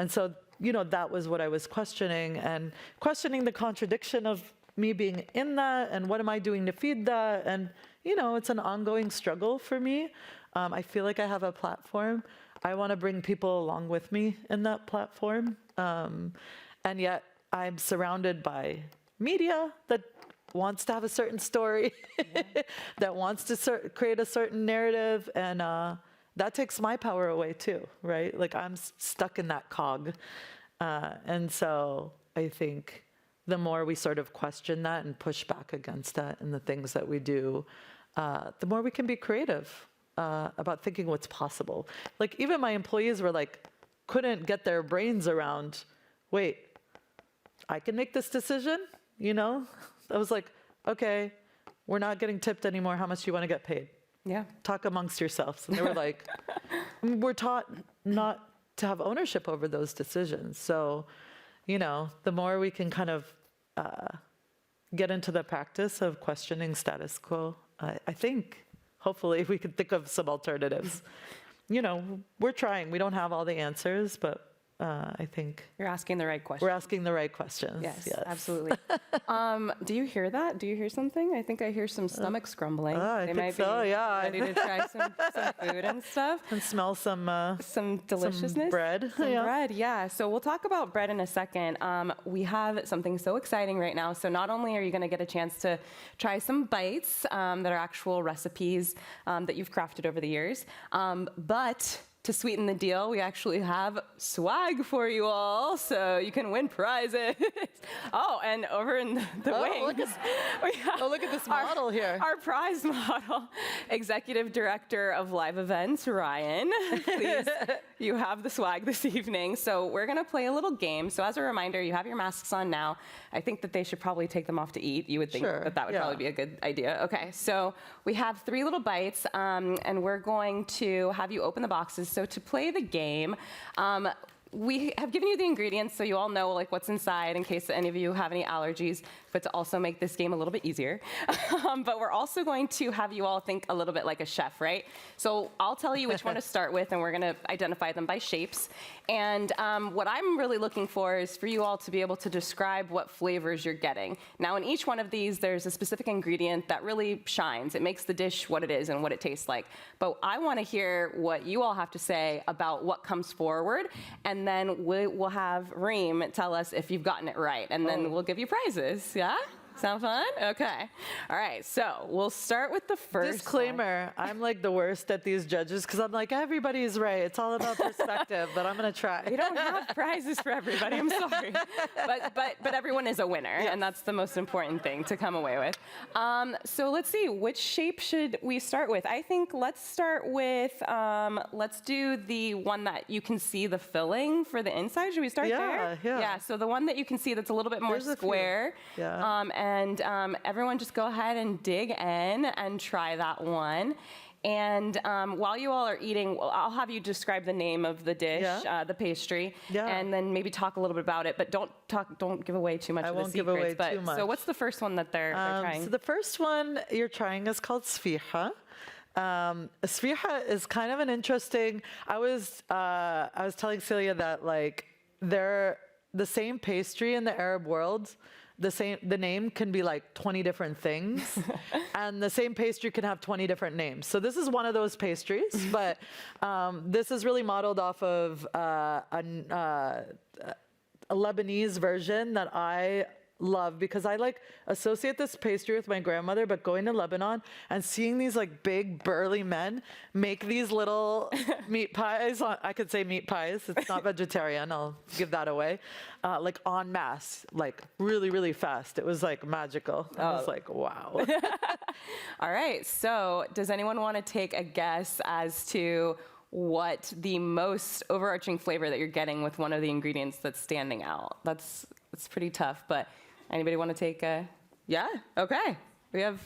S14: so, you know, that was what I was questioning, and questioning the contradiction of me being in that, and what am I doing to feed that? And, you know, it's an ongoing struggle for me. I feel like I have a platform. I want to bring people along with me in that platform. And yet I'm surrounded by media that wants to have a certain story, that wants to create a certain narrative, and that takes my power away too, right? Like I'm stuck in that cog. And so I think the more we sort of question that and push back against that in the things that we do, the more we can be creative about thinking what's possible. Like even my employees were like, couldn't get their brains around, wait, I can make this decision, you know? I was like, okay, we're not getting tipped anymore. How much do you want to get paid?
S13: Yeah.
S14: Talk amongst yourselves. And they were like, we're taught not to have ownership over those decisions. So, you know, the more we can kind of get into the practice of questioning status quo, I think, hopefully, we can think of some alternatives. You know, we're trying. We don't have all the answers, but I think
S13: you're asking the right questions.
S14: We're asking the right questions.
S13: Yes. Absolutely. Do you hear that? Do you hear something? I think I hear some stomachs grumbling.
S14: I think so. Yeah.
S13: Ready to try some food and stuff.
S14: And smell some
S13: deliciousness.
S14: Some bread.
S13: Bread. Yeah. So we'll talk about bread in a second. We have something so exciting right now. So not only are you going to get a chance to try some bites that are actual recipes that you've crafted over the years, but to sweeten the deal, we actually have swag for you all, so you can win prizes. Oh, and over in the wings,
S14: look at this model here.
S13: Our prize model, Executive Director of Live Events, Ryan. Please, you have the swag this evening. So we're gonna play a little game. So as a reminder, you have your masks on now. I think that they should probably take them off to eat. You would think that would probably be a good idea. Okay, so we have 3 little bites, and we're going to have you open the boxes. So to play the game, we have given you the ingredients so you all know like what's inside in case any of you have any allergies, but to also make this game a little bit easier. But we're also going to have you all think a little bit like a chef, right? So I'll tell you which one to start with, and we're gonna identify them by shapes. And what I'm really looking for is for you all to be able to describe what flavors you're getting. Now in each one of these, there's a specific ingredient that really shines. It makes the dish what it is and what it tastes like. But I wanna hear what you all have to say about what comes forward, and then we'll have Reem tell us if you've gotten it right, and then we'll give you prizes, yeah? Sound fun? Okay. All right, so we'll start with the first
S14: Disclaimer, I'm like the worst at these judges because I'm like, everybody's right. It's all about perspective, but I'm going to try.
S13: We don't have prizes for everybody, I'm sorry. But everyone is a winner, and that's the most important thing to come away with. So let's see, which shape should we start with? I think let's start with, let's do the one that you can see the filling for the inside. Should we start there? Yeah, so the one that you can see that's a little bit more square. And everyone just go ahead and dig in and try that one. And while you all are eating, I'll have you describe the name of the dish, the pastry, and then maybe talk a little bit about it. But don't give away too much of the secrets.
S14: I won't give away too much.
S13: So what's the first one that they're trying?
S14: So the first one you're trying is called sfiha. Sfiha is kind of an interesting. I was telling Celia that like they're the same pastry in the Arab world. The name can be like 20 different things, and the same pastry can have 20 different names. So this is one of those pastries, but this is really modeled off of a Lebanese version that I love, because I like associate this pastry with my grandmother, but going to Lebanon and seeing these like big burly men make these little meat pies, I could say meat pies, it's not vegetarian, I'll give that away, like en masse, like really, really fast. It was like magical. I was like, wow.
S13: All right, so does anyone want to take a guess as to what the most overarching flavor that you're getting with one of the ingredients that's standing out? That's pretty tough, but anybody want to take a, yeah, okay. We have,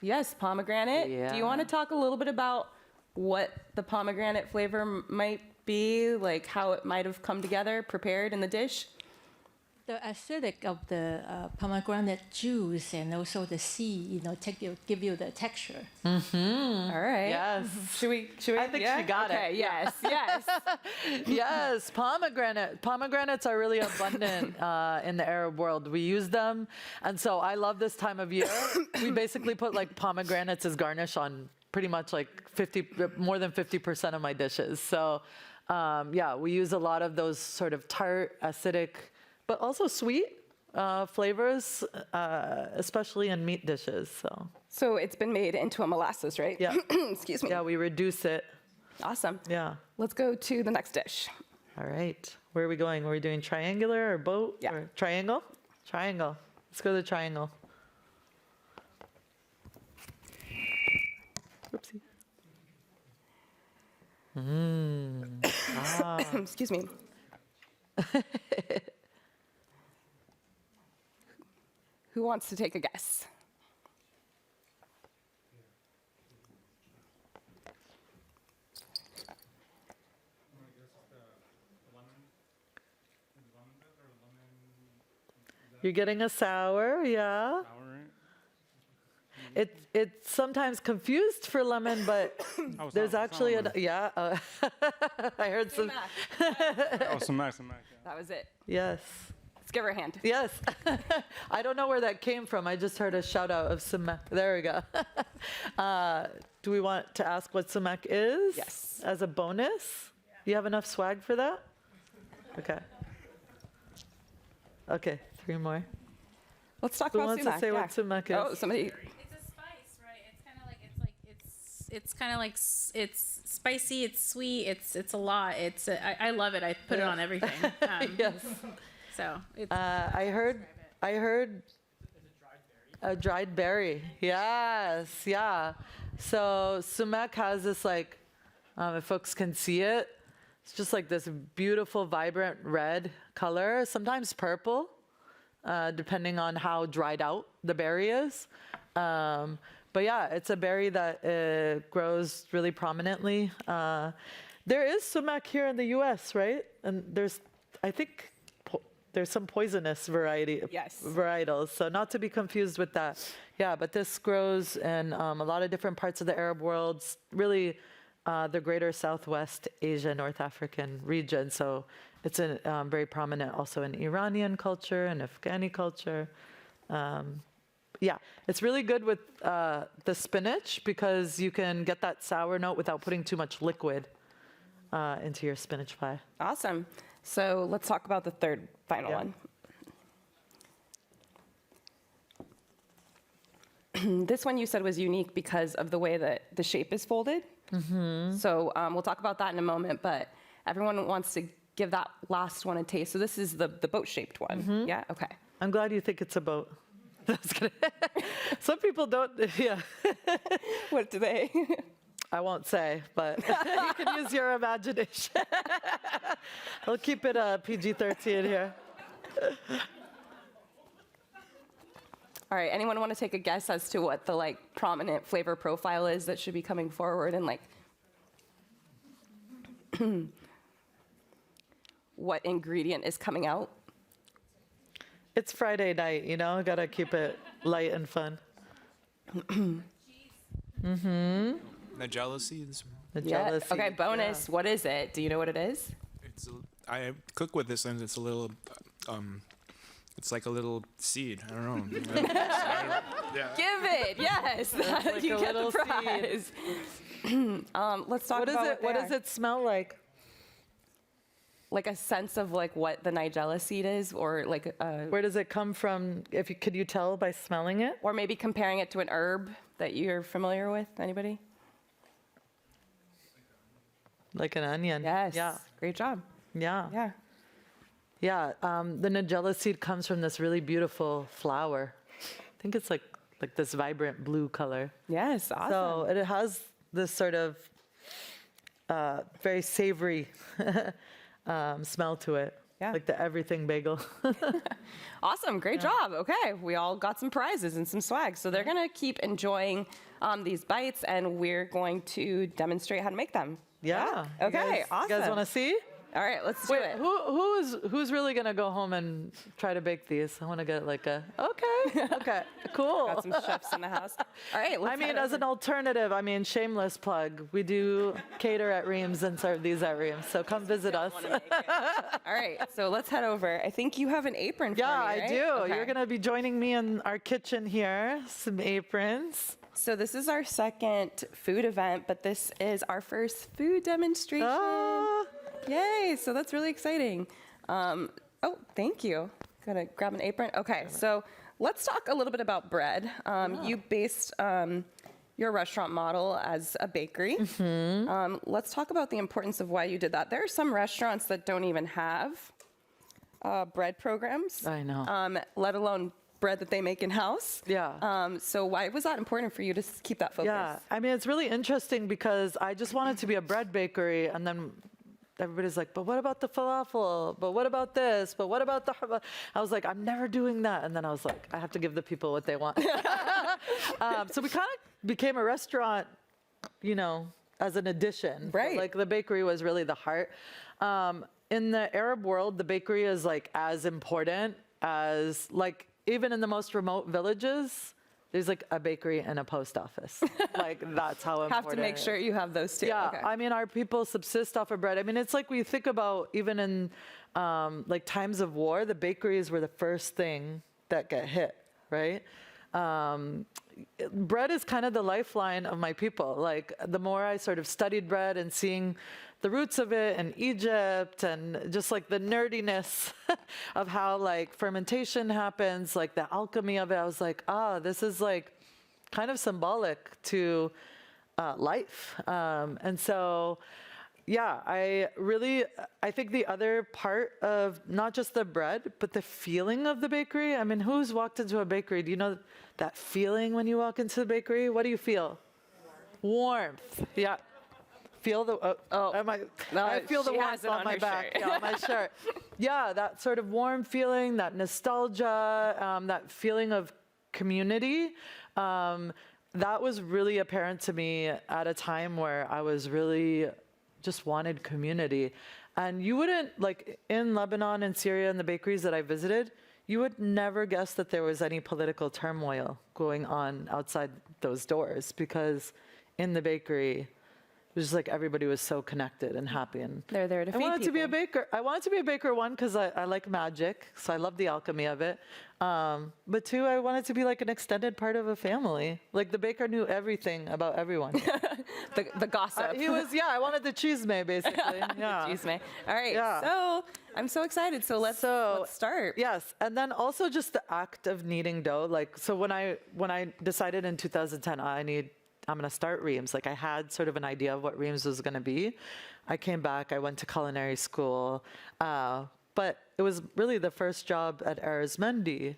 S13: yes, pomegranate.
S14: Yeah.
S13: Do you want to talk a little bit about what the pomegranate flavor might be, like how it might have come together, prepared in the dish?
S15: The acidic of the pomegranate juice and also the seed, give you the texture.
S13: Mm-hmm. All right.
S14: Yes.
S13: Should we?
S14: I think she got it.
S13: Okay. Yes. Yes.
S14: Yes. Pomegranates are really abundant in the Arab world. We use them, and so I love this time of year. We basically put like pomegranates as garnish on pretty much like more than 50% of my dishes. So, yeah, we use a lot of those sort of tart, acidic, but also sweet flavors, especially in meat dishes.
S13: So it's been made into a molasses, right?
S14: Yeah.
S13: Excuse me.
S14: Yeah, we reduce it.
S13: Awesome.
S14: Yeah.
S13: Let's go to the next dish.
S14: All right. Where are we going? Are we doing triangular or boat?
S13: Yeah.
S14: Or triangle? Triangle. Let's go to the triangle. Oopsie.
S13: Excuse me. Who wants to take a guess?
S14: You're getting a sour, yeah. It's sometimes confused for lemon, but there's actually I heard some.
S13: That was it.
S14: Yes.
S13: Let's give her a hand.
S14: Yes. I don't know where that came from. I just heard a shout out of sumac. There we go. Do we want to ask what sumac is?
S13: Yes.
S14: As a bonus? You have enough swag for that? Okay. Okay, 3 more.
S13: Let's talk
S14: Who
S13: about
S14: wants
S13: sumac.
S14: to say what sumac is?
S13: Oh, somebody.
S16: It's a spice, right? It's spicy. It's sweet. It's a lot. I love it. I put it on everything.
S14: Yes.
S16: So it's,
S14: I heard a dried berry. Yes, yeah. So sumac has this like, if folks can see it, it's just like this beautiful, vibrant red color, sometimes purple, depending on how dried out the berry is. But yeah, it's a berry that grows really prominently. There is sumac here in the U.S., right? And I think there's some poisonous varietals, so not to be confused with that. Yeah, but this grows in a lot of different parts of the Arab world, really the greater Southwest Asia, North African region. So it's very prominent also in Iranian culture and Afghani culture. Yeah, it's really good with the spinach because you can get that sour note without putting too much liquid into your spinach pie.
S13: Awesome. So let's talk about the third final one. This one you said was unique because of the way that the shape is folded. Mm-hmm. So we'll talk about that in a moment, but everyone wants to give that last one a taste. So this is the boat-shaped one. Mm-hmm. Yeah, okay.
S14: I'm glad you think it's a boat. Some people don't, yeah.
S13: What do they?
S14: I won't say, but you can use your imagination. I'll keep it PG-13 here.
S13: All right, anyone want to take a guess as to what the like prominent flavor profile is that should be coming forward and like what ingredient is coming out?
S14: It's Friday night, gotta keep it light and fun. Mm-hmm.
S17: Nigella seeds.
S14: Nigella seeds.
S13: Okay, bonus. Yeah. What is it? Do you know what it is?
S17: I cook with this, and it's a little. It's like a little seed. I don't know.
S13: Yeah. Give it. Yes. Like you get the prize. Let's talk about
S14: what does it smell like?
S13: like a sense of like what the nigella seed is, or like
S14: where does it come from? Could you tell by smelling it?
S13: Or maybe comparing it to an herb that you're familiar with. Anybody?
S14: Like an onion.
S13: Yes.
S14: Yeah.
S13: Great job.
S14: Yeah.
S13: Yeah.
S14: Yeah. The nigella seed comes from this really beautiful flower. I think it's like this vibrant blue color.
S13: Yes. Awesome.
S14: So it has this sort of very savory smell to it. Yeah. Like the everything bagel.
S13: Awesome. Great job. Okay. We all got some prizes and some swag. So they're going to keep enjoying these bites, and we're going to demonstrate how to make them.
S14: Yeah.
S13: Okay. Awesome.
S14: You guys want to see?
S13: All right, let's do it.
S14: Who's really gonna go home and try to bake these? I want to get like okay, cool.
S13: Got some chefs in the house. All right, let's
S14: as an alternative, shameless plug. We do cater at Reem's and serve these at Reem's, so come visit us.
S13: All right, so let's head over. I think you have an apron for me, right?
S14: I do.
S13: Okay.
S14: You're gonna be joining me in our kitchen here. Some aprons.
S13: So this is our second food event, but this is our first food demonstration. Yay, so that's really exciting. Oh, thank you. Gotta grab an apron. Okay, so let's talk a little bit about bread. You based your restaurant model as a bakery. Let's talk about the importance of why you did that. There are some restaurants that don't even have bread programs.
S14: I know.
S13: Let alone bread that they make in-house.
S14: Yeah.
S13: So why was that important for you to keep that focus?
S14: Yeah, it's really interesting because I just wanted to be a bread bakery, and then everybody's like, but what about the falafel? But what about this? But what about the... I was like, I'm never doing that. And then I was like, I have to give the people what they want. So we kind of became a restaurant, as an addition.
S13: Right.
S14: Like the bakery was really the heart. In the Arab world, the bakery is like as important as like, even in the most remote villages, there's like a bakery and a post office. Like that's how important.
S13: Have to make sure you have those two.
S14: Yeah,
S13: Okay.
S14: our people subsist off of bread. It's like we think about even in like times of war, the bakeries were the first thing that get hit, right? Bread is kind of the lifeline of my people. Like the more I sort of studied bread and seeing the roots of it in Egypt and just like the nerdiness of how like fermentation happens, like the alchemy of it, I was like, this is like kind of symbolic to life. And so, yeah, I think the other part of not just the bread, but the feeling of the bakery. Who's walked into a bakery? Do you know that feeling when you walk into the bakery? What do you feel? Warmth. Yeah. Feel the I feel the warmth on my back, on my shirt. Yeah, that sort of warm feeling, that nostalgia, that feeling of community. That was really apparent to me at a time where I was really just wanted community. And you wouldn't, like in Lebanon and Syria and the bakeries that I visited, you would never guess that there was any political turmoil going on outside those doors, because in the bakery, it was just like everybody was so connected and happy, and
S13: they're there to feed
S14: I wanted
S13: people.
S14: to be a baker. I wanted to be a baker, one, because I like magic, so I love the alchemy of it. But two, I wanted to be like an extended part of a family. Like the baker knew everything about everyone.
S13: the gossip.
S14: He was, I wanted the chisme, basically. Yeah.
S13: The chisme. All right.
S14: Yeah.
S13: So I'm so excited. So let's start.
S14: Yes, and then also just the act of kneading dough. Like, so when I decided in 2010, I'm going to start Reem's. Like I had sort of an idea of what Reem's was going to be. I came back, I went to culinary school, but it was really the first job at Arizmendi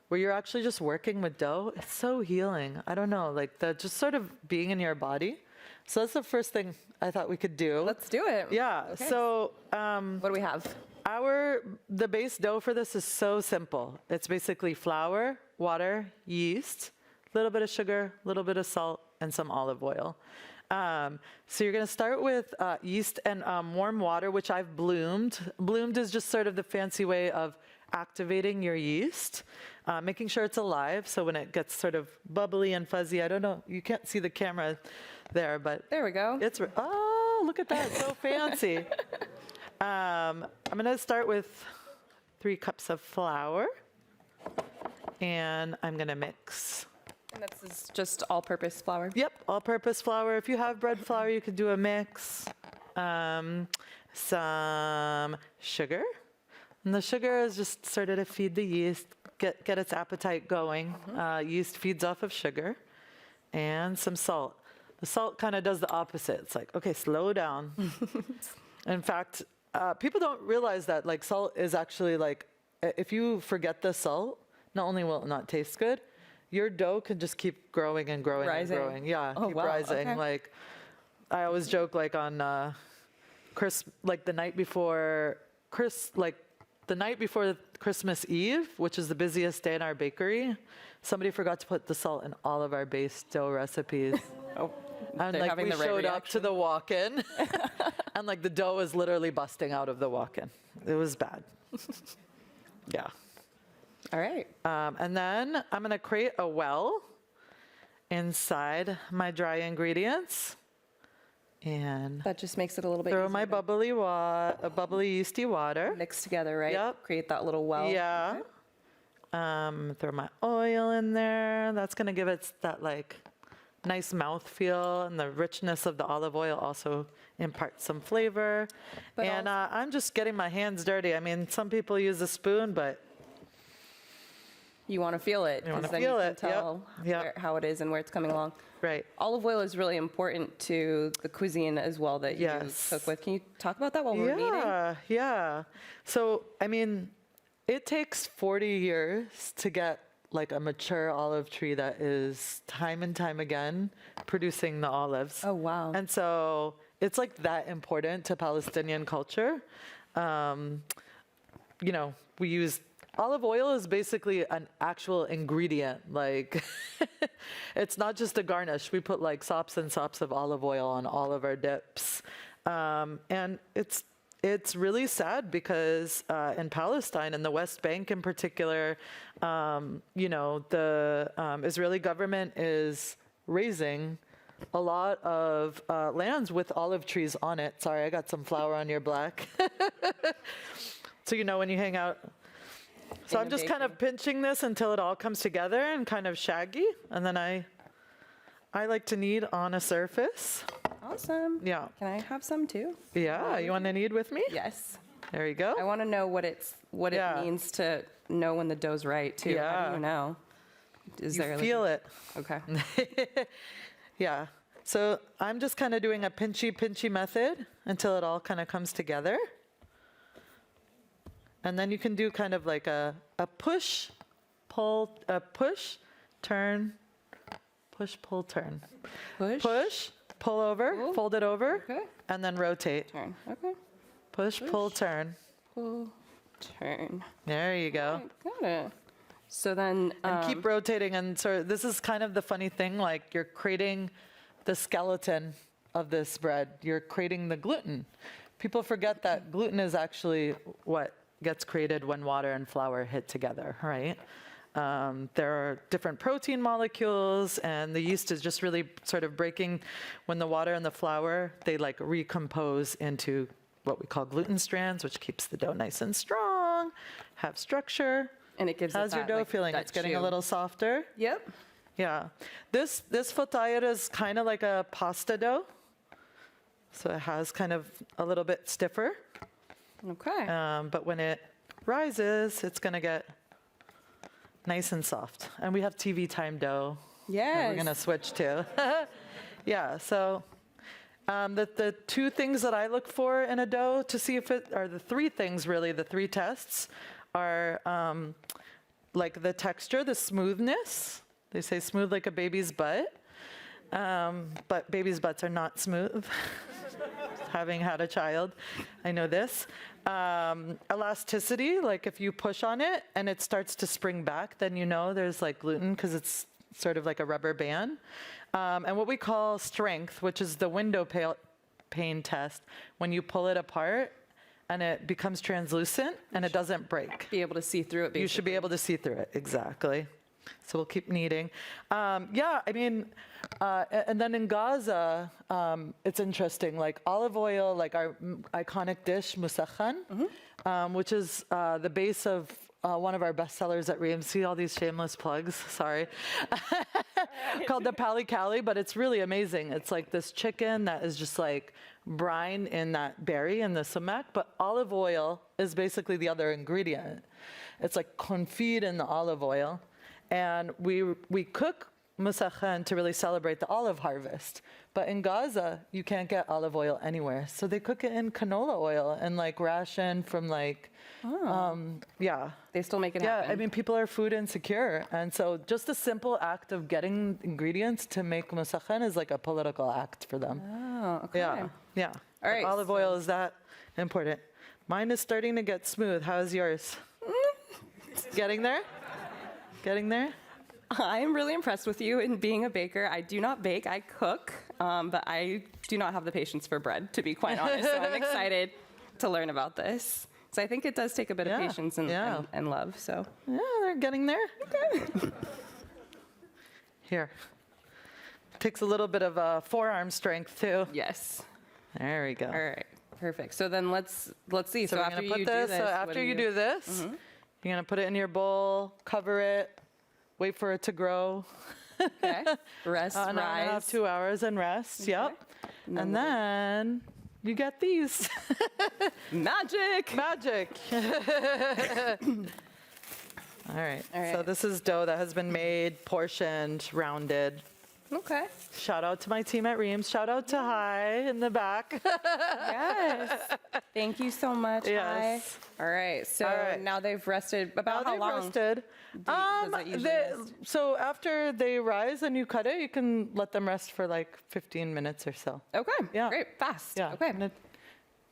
S14: where you're actually just working with dough. It's so healing. I don't know, like just sort of being in your body. So that's the first thing I thought we could do.
S13: Let's do it.
S14: Yeah.
S13: Okay.
S14: So
S13: what do we have?
S14: The base dough for this is so simple. It's basically flour, water, yeast, a little bit of sugar, a little bit of salt, and some olive oil. So you're gonna start with yeast and warm water, which I've bloomed. Bloomed is just sort of the fancy way of activating your yeast, making sure it's alive. So when it gets sort of bubbly and fuzzy, I don't know, you can't see the camera there, but
S13: there we go.
S14: Oh, look at that, so fancy. I'm gonna start with 3 cups of flour, and I'm gonna mix.
S13: And that's just all-purpose flour?
S14: Yep, all-purpose flour. If you have bread flour, you could do a mix. some sugar. And the sugar is just sort of to feed the yeast, get its appetite going. Yeast feeds off of sugar. And some salt. The salt kind of does the opposite. It's like, okay, slow down. In fact, people don't realize that like salt is actually like, if you forget the salt, not only will it not taste good, your dough can just keep growing and growing and growing. Yeah, keep rising. Okay. Like, I always joke like on the night before Christmas Eve, which is the busiest day in our bakery, somebody forgot to put the salt in all of our base dough recipes. And like we showed up to the walk-in, and like the dough was literally busting out of the walk-in. It was bad. Yeah.
S13: All right.
S14: And then I'm gonna create a well inside my dry ingredients. And
S13: that just makes it a little bit
S14: throw
S13: easier
S14: my bubbly yeasty water.
S13: Mix together, right?
S14: Yep.
S13: Create that little well.
S14: Yeah. Okay. Throw my oil in there. That's gonna give it that like nice mouthfeel, and the richness of the olive oil also imparts some flavor. And I'm just getting my hands dirty. I mean, some people use a spoon, but
S13: you want to feel it.
S14: You want to feel it.
S13: Tell how it is and where it's coming along.
S14: Right.
S13: Olive oil is really important to the cuisine as well that you cook with. Can you talk about that while we're eating?
S14: Yeah. So, I mean, it takes 40 years to get like a mature olive tree that is time and time again producing the olives.
S13: Oh, wow.
S14: And so it's like that important to Palestinian culture. You know, we use olive oil is basically an actual ingredient. Like, it's not just a garnish. We put like sops and sops of olive oil on all of our dips. And it's really sad because in Palestine, in the West Bank in particular, you know, the Israeli government is raising a lot of lands with olive trees on it. Sorry, I got some flour on your black. So, you know, when you hang out. So I'm just kind of pinching this until it all comes together and kind of shaggy. And then I like to knead on a surface.
S13: Awesome.
S14: Yeah.
S13: Can I have some too?
S14: Yeah. You want to knead with me?
S13: Yes.
S14: There you go.
S13: I want to know what it means to know when the dough's right too.
S14: Yeah.
S13: How do you know?
S14: You feel it.
S13: Okay.
S14: Yeah. So I'm just kind of doing a pinchy method until it all kind of comes together. And then you can do kind of like a push, pull, turn, push, pull, turn.
S13: Push,
S14: pull over, fold it over, and then rotate.
S13: Turn. Okay.
S14: Push, pull, turn.
S13: Pull, turn.
S14: There you go.
S13: Got it. So then...
S14: and keep rotating. And so this is kind of the funny thing, like you're creating the skeleton of this bread. You're creating the gluten. People forget that gluten is actually what gets created when water and flour hit together, right? There are different protein molecules, and the yeast is just really sort of breaking when the water and the flour, they like recompose into what we call gluten strands, which keeps the dough nice and strong, have structure.
S13: And it gives
S14: How's your dough feeling? It's getting a little softer?
S13: Yep.
S14: Yeah. This fatayr is kind of like a pasta dough. So it has kind of a little bit stiffer.
S13: Okay.
S14: But when it rises, it's going to get nice and soft. And we have TV time dough.
S13: Yes.
S14: We're going to switch to. Yeah. So the two things that I look for in a dough to see if it are the three things, really, the three tests are like the texture, the smoothness. They say smooth like a baby's butt. But babies' butts are not smooth. Having had a child, I know this. Elasticity, like if you push on it and it starts to spring back, then you know there's like gluten because it's sort of like a rubber band. And what we call strength, which is the window pane test, when you pull it apart and it becomes translucent and it doesn't break.
S13: Be able to see through it, basically.
S14: You should be able to see through it, exactly. So we'll keep kneading. Yeah, I mean, and then in Gaza, it's interesting, like olive oil, like our iconic dish, musakhan, which is the base of one of our best sellers at Reem. See all these shameless plugs, sorry. Called the Pali Cali, but it's really amazing. It's like this chicken that is just like brine in that berry and the sumac, but olive oil is basically the other ingredient. It's like confit in the olive oil. And we cook musakhan to really celebrate the olive harvest. But in Gaza, you can't get olive oil anywhere. So they cook it in canola oil and like ration from like, yeah.
S13: They still make it
S14: yeah,
S13: happen.
S14: I mean, people are food insecure. And so just a simple act of getting ingredients to make musakhan is like a political act for them.
S13: Oh, okay.
S14: Yeah, yeah.
S13: All right.
S14: Like olive oil is that important. Mine is starting to get smooth. How's yours? Getting there? Getting there?
S13: I'm really impressed with you in being a baker. I do not bake, I cook, but I do not have the patience for bread, to be quite honest. So I'm excited to learn about this. So I think it does take a bit of patience and love. So
S14: yeah, they're getting there. Okay. Here. Takes a little bit of forearm strength too.
S13: Yes.
S14: There we go.
S13: All right. Perfect. So then let's see.
S14: So
S13: after
S14: we're gonna put
S13: you
S14: this.
S13: do this,
S14: So after you do this, you're gonna put it in your bowl, cover it, wait for it to grow.
S13: Okay. Rest,
S14: an hour and a half, 2 hours, and rest. Okay. Yep. And then you get these.
S13: Magic.
S14: Magic. All right. So this is dough that has been made, portioned, rounded.
S13: Okay.
S14: Shout out to my team at Reams. Shout out to Hi in the back.
S13: Yes. Thank you so much.
S14: Yes.
S13: Hi. All right. So now they've rested. About how long?
S14: Rested.
S13: Does that usually rest?
S14: So after they rise and you cut it, you can let them rest for like 15 minutes or so.
S13: Okay.
S14: Yeah.
S13: Great. Fast.
S14: Yeah.
S13: Okay.
S14: I'm gonna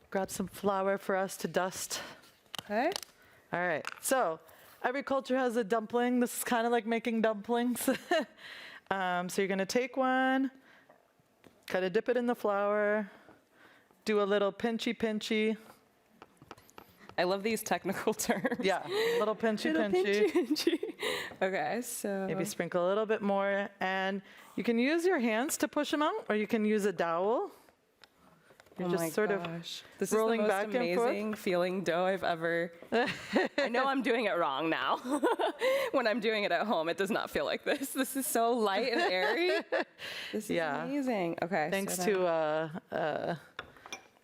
S14: grab some flour for us to dust.
S13: Okay.
S14: All right. So every culture has a dumpling. This is kind of like making dumplings. So you're gonna take one, kind of dip it in the flour, do a little pinchy.
S13: I love these technical terms.
S14: Yeah, little pinchy.
S13: Okay, so
S14: maybe sprinkle a little bit more, and you can use your hands to push them out, or you can use a dowel. You're just sort of
S13: this
S14: rolling
S13: is the most
S14: back and
S13: amazing feeling dough I've ever. I know I'm doing it wrong now. When I'm doing it at home, it does not feel like this. This is so light and airy. This is amazing. Okay.
S14: Thanks to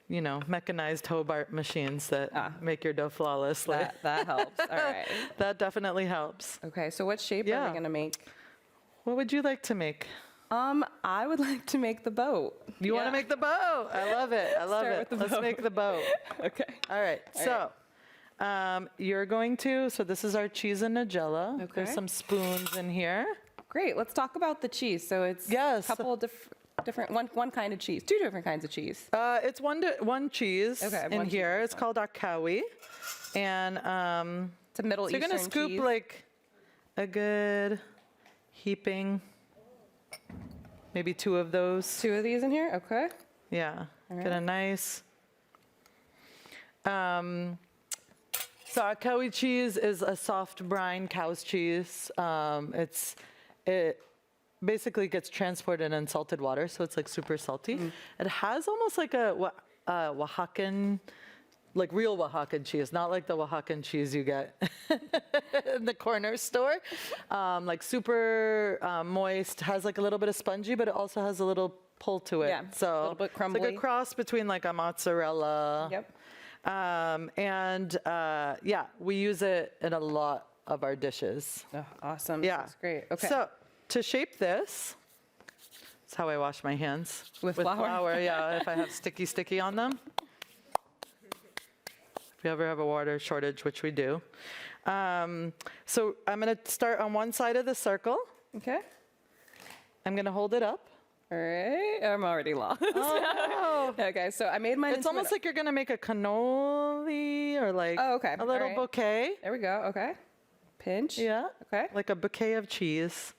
S14: mechanized Hobart machines that make your dough flawlessly.
S13: That helps. All right.
S14: That definitely helps.
S13: Okay. So what shape are we gonna make?
S14: What would you like to make?
S13: I would like to make the boat.
S14: You want to make the boat? I love it. I love it. Let's make the boat.
S13: Okay.
S14: All right. So you're going to, so this is our cheese and Nigella.
S13: Okay.
S14: There's some spoons in here.
S13: Great. Let's talk about the cheese. So it's a couple of different, one kind of cheese, 2 different kinds of cheese.
S14: It's one cheese in here. It's called akawi. And
S13: it's a Middle Eastern cheese.
S14: So you're going to scoop like a good heaping. Maybe 2 of those.
S13: 2 of these in here? Okay.
S14: Yeah. Get a nice. So akawi cheese is a soft brine cow's cheese. It basically gets transported in salted water, so it's like super salty. It has almost like a Oaxacan, like real Oaxacan cheese, not like the Oaxacan cheese you get in the corner store. Like super moist, has like a little bit of spongy, but it also has a little pull to it.
S13: Yeah,
S14: so
S13: a little bit crumbly.
S14: It's like a cross between like a mozzarella.
S13: Yep.
S14: We use it in a lot of our dishes.
S13: Oh, awesome.
S14: Yeah.
S13: That's great. Okay.
S14: So to shape this, that's how I wash my hands.
S13: With flour?
S14: Yeah, if I have sticky on them. If you ever have a water shortage, which we do. So I'm going to start on one side of the circle.
S13: Okay.
S14: I'm going to hold it up.
S13: All right. I'm already lost.
S14: Oh.
S13: Okay, so I made mine.
S14: It's almost like you're going to make a cannoli or like a little bouquet.
S13: There we go. Okay. Pinch.
S14: Yeah.
S13: Okay.
S14: Like a bouquet of cheese.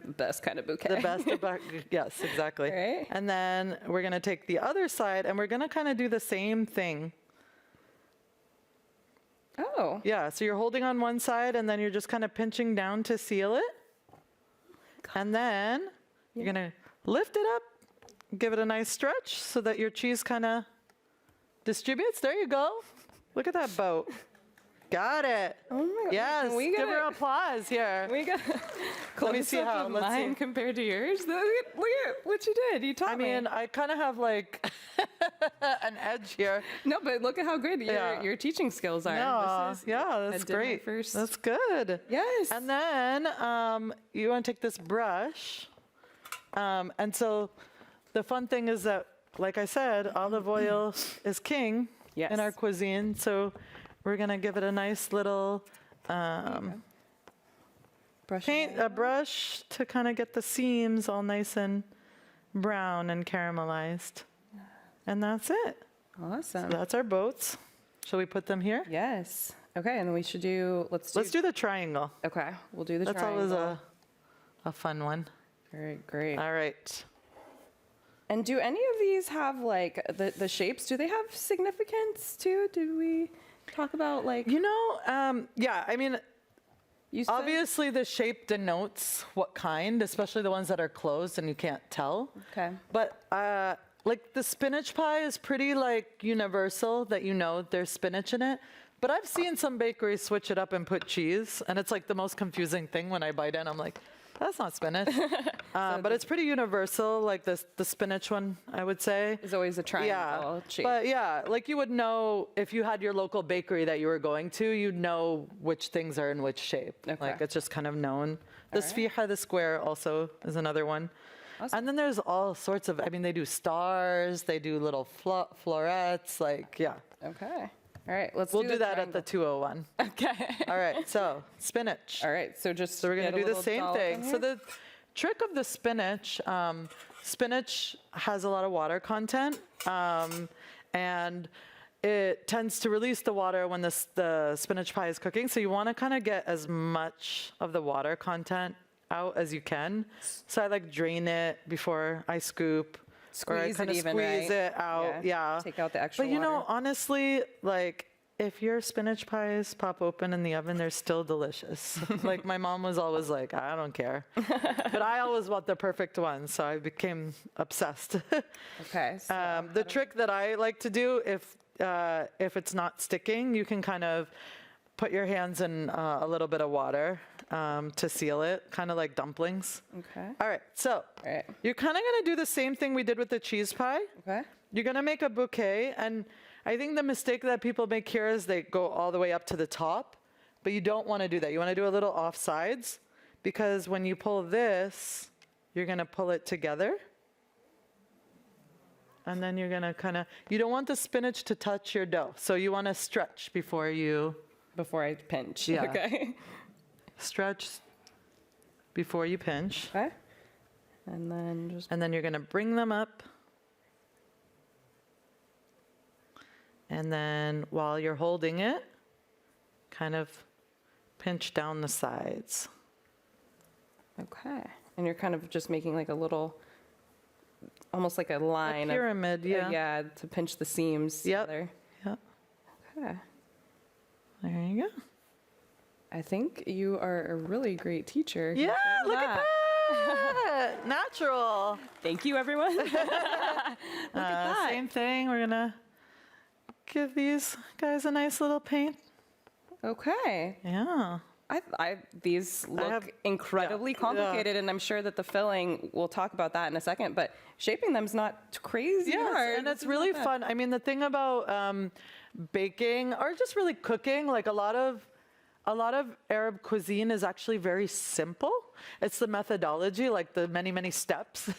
S13: The best kind of bouquet.
S14: The best of yes, exactly.
S13: All right.
S14: And then we're going to take the other side and we're going to kind of do the same thing.
S13: Oh.
S14: Yeah, so you're holding on one side and then you're just kind of pinching down to seal it. And then you're going to lift it up, give it a nice stretch so that your cheese kind of distributes. There you go. Look at that boat. Got it.
S13: Oh my God.
S14: Yes.
S13: Can we
S14: Give her applause here.
S13: We got
S14: Let me see how. Let's
S13: mine
S14: see.
S13: compared to yours. Look at what you did. You taught me.
S14: I mean, I kind of have like an edge here.
S13: No, but look at how good your teaching skills are.
S14: No,
S13: This is,
S14: yeah, that's great. That's good.
S13: Yes.
S14: And then you want to take this brush. And so the fun thing is that, like I said, olive oil is king in our cuisine. So we're going to give it a nice little brush to kind of get the seams all nice and brown and caramelized. And that's it.
S13: Awesome.
S14: So that's our boats. Shall we put them here?
S13: Yes. Okay, and then we should do, let's
S14: do the triangle.
S13: Okay, we'll do the
S14: That's
S13: triangle.
S14: always a fun one.
S13: Very great.
S14: All right.
S13: And do any of these have like the shapes? Do they have significance too? Did we talk about like?
S14: Yeah. I mean, obviously the shape denotes what kind, especially the ones that are closed and you can't tell.
S13: Okay.
S14: But like the spinach pie is pretty like universal that there's spinach in it. But I've seen some bakeries switch it up and put cheese, and it's like the most confusing thing when I bite in. I'm like, that's not spinach. But it's pretty universal, like the spinach one, I would say.
S13: Is always a triangle shape.
S14: But yeah, like you would know if you had your local bakery that you were going to, you'd know which things are in which shape. Okay. Like it's just kind of known. The sfiha, the square, also is another one. Awesome. And then there's all sorts of, they do stars, they do little florets, like, yeah.
S13: Okay. All right,
S14: we'll do that at the 201.
S13: Okay.
S14: All right, so spinach.
S13: All right, so
S14: we're going to do the same thing. So the trick of the spinach, spinach has a lot of water content, and it tends to release the water when the spinach pie is cooking. So you want to kind of get as much of the water content out as you can. So I like drain it before I scoop.
S13: Squeeze it even,
S14: squeeze
S13: right?
S14: it out, yeah.
S13: Take out the extra
S14: water.
S13: water.
S14: Honestly, like, if your spinach pies pop open in the oven, they're still delicious. Like, my mom was always like, I don't care. But I always want the perfect one, so I became obsessed.
S13: Okay. So
S14: the trick that I like to do, if it's not sticking, you can kind of put your hands in a little bit of water to seal it, kind of like dumplings.
S13: Okay.
S14: All right, so you're kind of going to do the same thing we did with the cheese pie.
S13: Okay.
S14: You're going to make a bouquet, and I think the mistake that people make here is they go all the way up to the top, but you don't want to do that. You want to do a little off sides, because when you pull this, you're going to pull it together. And then you're going to you don't want the spinach to touch your dough, so you want to stretch before
S13: I pinch.
S14: Yeah.
S13: Okay.
S14: Stretch before you pinch.
S13: Okay. And then
S14: you're going to bring them up. And then while you're holding it, kind of pinch down the sides.
S13: Okay. And you're kind of just making like a little, almost like a line.
S14: A pyramid, yeah.
S13: Yeah, to pinch the seams together.
S14: Yep.
S13: Okay.
S14: There you go.
S13: I think you are a really great teacher.
S14: Yeah, look at that. Natural.
S13: Thank you, everyone. Look at that.
S14: Same thing. We're going to give these guys a nice little paint.
S13: Okay.
S14: Yeah.
S13: These look incredibly complicated, and I'm sure that the filling, we'll talk about that in a second, but shaping them is not crazy hard.
S14: And it's really fun. The thing about baking, or just really cooking, like a lot of Arab cuisine is actually very simple. It's the methodology, like the many, many steps.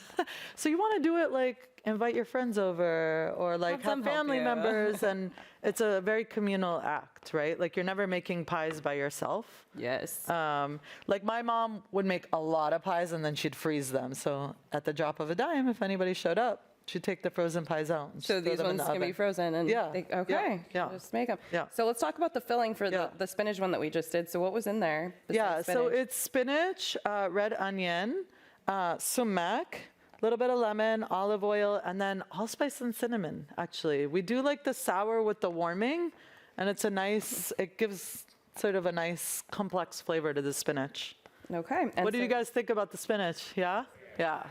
S14: So you want to do it like invite your friends over, or like have family members, and it's a very communal act, right? Like you're never making pies by yourself.
S13: Yes.
S14: Like my mom would make a lot of pies and then she'd freeze them. So at the drop of a dime, if anybody showed up, she'd take the frozen pies out. And
S13: so these ones can be frozen, and just make them.
S14: Yeah.
S13: So let's talk about the filling for the spinach one that we just did. So what was in there?
S14: So it's spinach, red onion, sumac, a little bit of lemon, olive oil, and then allspice and cinnamon, actually. We do like the sour with the warming, and it gives sort of a nice complex flavor to the spinach.
S13: Okay.
S14: What do you guys think about the spinach? Yeah? Yeah.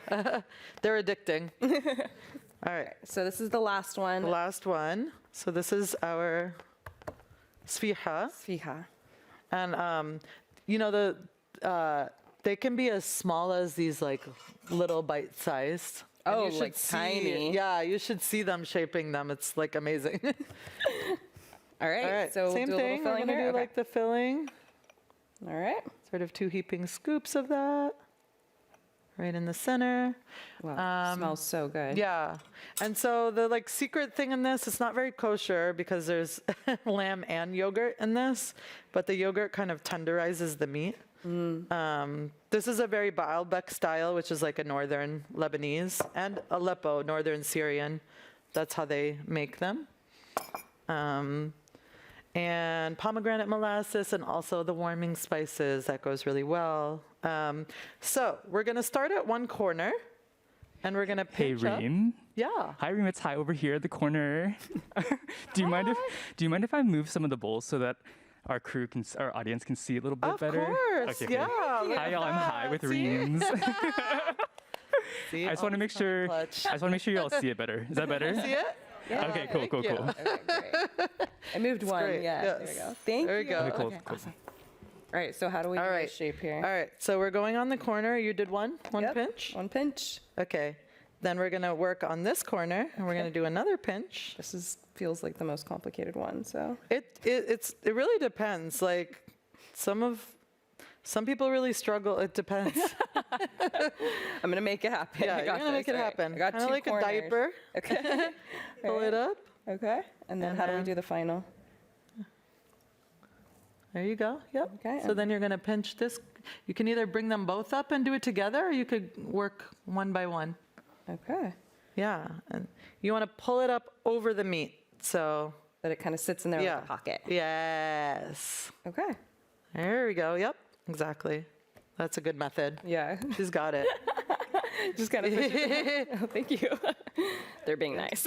S14: They're addicting. All right.
S13: So this is the last one.
S14: The last one. So this is our
S13: Sfiha.
S14: And, you know, they can be as small as these like little bite-sized.
S13: Oh, like tiny.
S14: Yeah, you should see them shaping them. It's like amazing.
S13: All right, so
S14: same
S13: we'll do
S14: thing.
S13: A little filling
S14: We're gonna
S13: here.
S14: do like the filling.
S13: All right.
S14: Sort of 2 heaping scoops of that. Right in the center.
S13: Wow, smells so good.
S14: Yeah, and so the like secret thing in this, it's not very kosher because there's lamb and yogurt in this, but the yogurt kind of tenderizes the meat. This is a very Baalbek style, which is like a northern Lebanese, and Aleppo, northern Syrian. That's how they make them. And pomegranate molasses and also the warming spices, that goes really well. So we're gonna start at one corner and we're gonna pinch up.
S18: Reem.
S14: Yeah.
S18: Hi Reem, it's Hi over here at the corner. Do you mind if I move some of the bowls so that our audience can see a little bit better?
S14: Of course,
S18: Okay,
S14: yeah.
S18: Hi y'all, I'm Hi with Reems. I just want to make sure. I just want to make sure you all see it better. Is that better?
S14: See it?
S13: Yeah.
S18: Okay, cool.
S13: Okay, great. I moved one.
S14: great.
S13: Yeah.
S14: Yes.
S13: There we go. Thank
S14: There
S13: you.
S14: we go.
S18: Okay, cool.
S13: Awesome. All right. So how do we do this shape here?
S14: All right. So we're going on the corner. You did one pinch.
S13: One pinch.
S14: Okay. Then we're gonna work on this corner, and we're gonna do another pinch.
S13: This feels like the most complicated one. So
S14: it really depends. Like some people really struggle. It depends.
S13: I'm gonna make it happen.
S14: Yeah,
S13: I got
S14: you're gonna make
S13: this.
S14: it
S13: All right.
S14: happen.
S13: I got
S14: Kinda
S13: two
S14: like
S13: corners.
S14: a diaper.
S13: Okay.
S14: Pull it up.
S13: Okay. And then how do we do the final?
S14: There you go. Yep.
S13: Okay.
S14: So then you're gonna pinch this. You can either bring them both up and do it together, or you could work one by one.
S13: Okay.
S14: Yeah, and you want to pull it up over the meat, so
S13: that it kind of sits in there like a pocket.
S14: Yes.
S13: Okay.
S14: There we go. Yep. Exactly. That's a good method.
S13: Yeah.
S14: She's got it.
S13: Just kind of. Oh, thank you. They're being nice.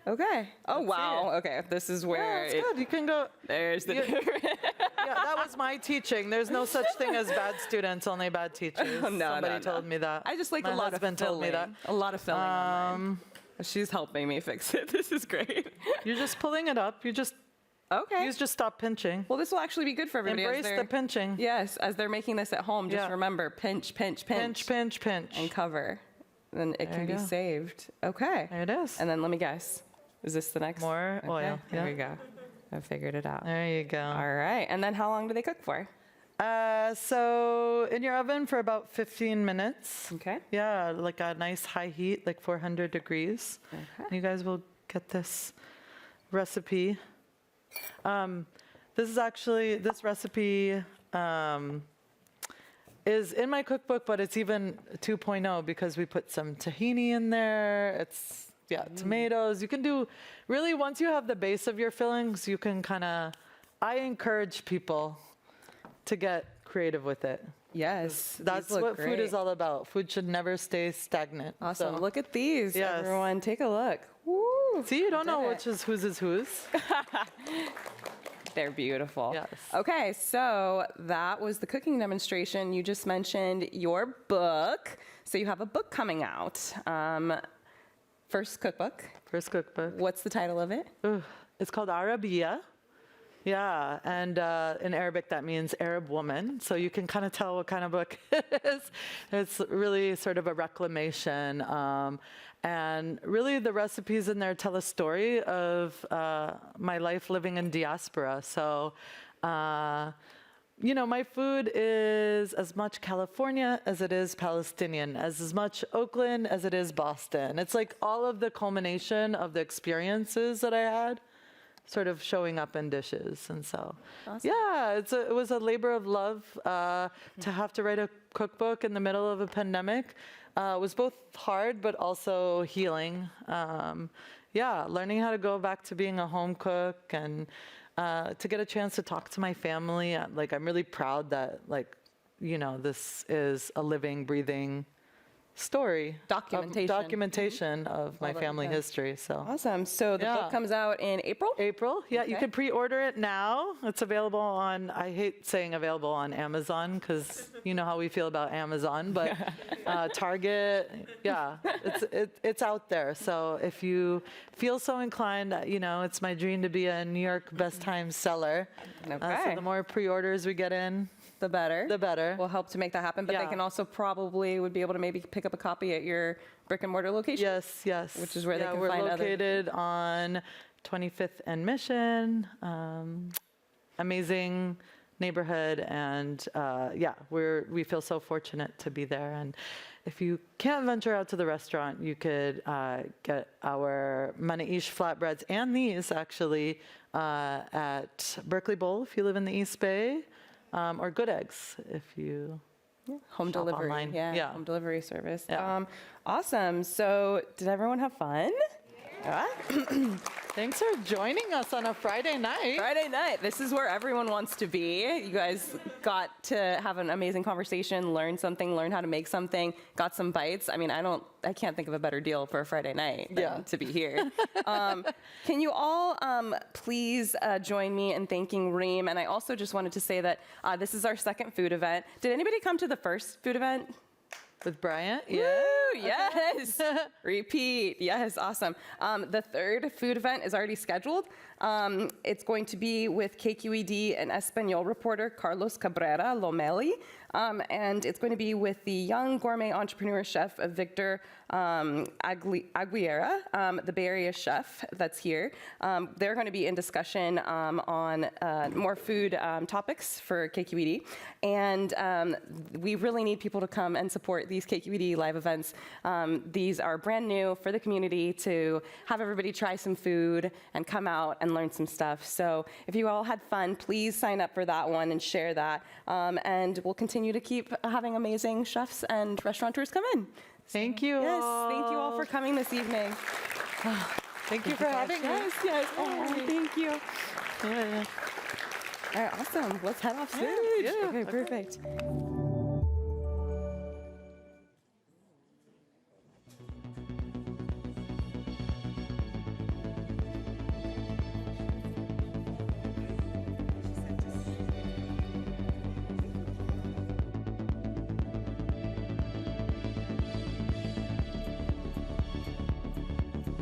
S13: Okay. Oh wow. Okay. This is where
S14: it's good. You can go.
S13: There's the difference.
S14: Yeah, that was my teaching. There's no such thing as bad students, only bad teachers. Somebody told me that.
S13: I just like
S14: My
S13: a lot of
S14: husband
S13: filling.
S14: told me that.
S13: A lot of filling. On She's helping me fix it. This is great.
S14: You're just pulling it up. You just stop pinching.
S13: Well, this will actually be good for everybody.
S14: Embrace the pinching.
S13: Yes, as they're making this at home, just remember pinch, pinch, pinch,
S14: pinch, pinch, pinch,
S13: and cover. Then it can be saved. Okay.
S14: There it is.
S13: And then let me guess. Is this the next?
S14: More oil.
S13: There we go. I figured it out.
S14: There you go.
S13: All right. And then how long do they cook for?
S14: So in your oven for about 15 minutes.
S13: Okay.
S14: Yeah, like a nice high heat, like 400 degrees. Okay. You guys will get this recipe. This recipe is in my cookbook, but it's even 2.0 because we put some tahini in there. It's tomatoes. You can do, really, once you have the base of your fillings, you can I encourage people to get creative with it.
S13: Yes.
S14: That's what food is all about. Food should never stay stagnant.
S13: Awesome. Look at these,
S14: Yes.
S13: everyone. Take a look. Woo.
S14: See, you don't know which is whose.
S13: They're beautiful.
S14: Yes.
S13: Okay, so that was the cooking demonstration. You just mentioned your book. So you have a book coming out. First cookbook.
S14: First cookbook.
S13: What's the title of it?
S14: It's called Arabiya. Yeah, and in Arabic that means Arab woman. So you can kind of tell what kind of book it is. It's really sort of a reclamation. And really the recipes in there tell a story of my life living in diaspora. So, my food is as much California as it is Palestinian, as much Oakland as it is Boston. It's like all of the culmination of the experiences that I had sort of showing up in dishes. And so, yeah, it was a labor of love to have to write a cookbook in the middle of a pandemic. It was both hard, but also healing. Learning how to go back to being a home cook and to get a chance to talk to my family. I'm really proud that, this is a living, breathing story,
S13: documentation
S14: of my family history. So
S13: awesome. So the book comes out in April.
S14: Yeah, you can pre-order it now. It's available on. I hate saying available on Amazon because you know how we feel about Amazon, but Target. Yeah, it's out there. So if you feel so inclined, it's my dream to be a New York Best Times seller.
S13: Okay.
S14: So the more pre-orders we get in,
S13: the better.
S14: The better.
S13: We'll help to make that happen. But they can also probably would be able to maybe pick up a copy at your brick and mortar location.
S14: Yes.
S13: Which is where they can
S14: we're
S13: find
S14: located on 25th and Mission. Amazing neighborhood, and we feel so fortunate to be there. And if you can't venture out to the restaurant, you could get our Manaish flatbreads and these actually at Berkeley Bowl if you live in the East Bay. Or Good Eggs if you
S13: home delivery
S14: online.
S13: Home delivery service.
S14: Yeah.
S13: Awesome. So did everyone have fun? Yeah.
S14: Thanks for joining us on a Friday night.
S13: This is where everyone wants to be. You guys got to have an amazing conversation, learn something, learn how to make something, got some bites. I mean, I can't think of a better deal for a Friday night than to be here. Can you all please join me in thanking Reem? And I also just wanted to say that this is our second food event. Did anybody come to the first food event?
S14: With Bryant?
S13: Yeah. Yes. Repeat. Yes. Awesome. The third food event is already scheduled. It's going to be with KQED and Espanol reporter Carlos Cabrera Lomeli. And it's going to be with the young gourmet entrepreneur chef Victor Aguilera, the Bay Area chef that's here. They're going to be in discussion on more food topics for KQED. And we really need people to come and support these KQED live events. These are brand new for the community to have everybody try some food and come out and learn some stuff. So if you all had fun, please sign up for that one and share that. And we'll continue to keep having amazing chefs and restaurateurs come in.
S14: Thank you.
S13: Yes, thank you all for coming this evening.
S14: Thank you for having me.
S13: Yes. Oh, thank you.
S14: Yeah.
S13: All right, awesome. Let's head off soon.
S14: Yeah.
S13: Okay, perfect.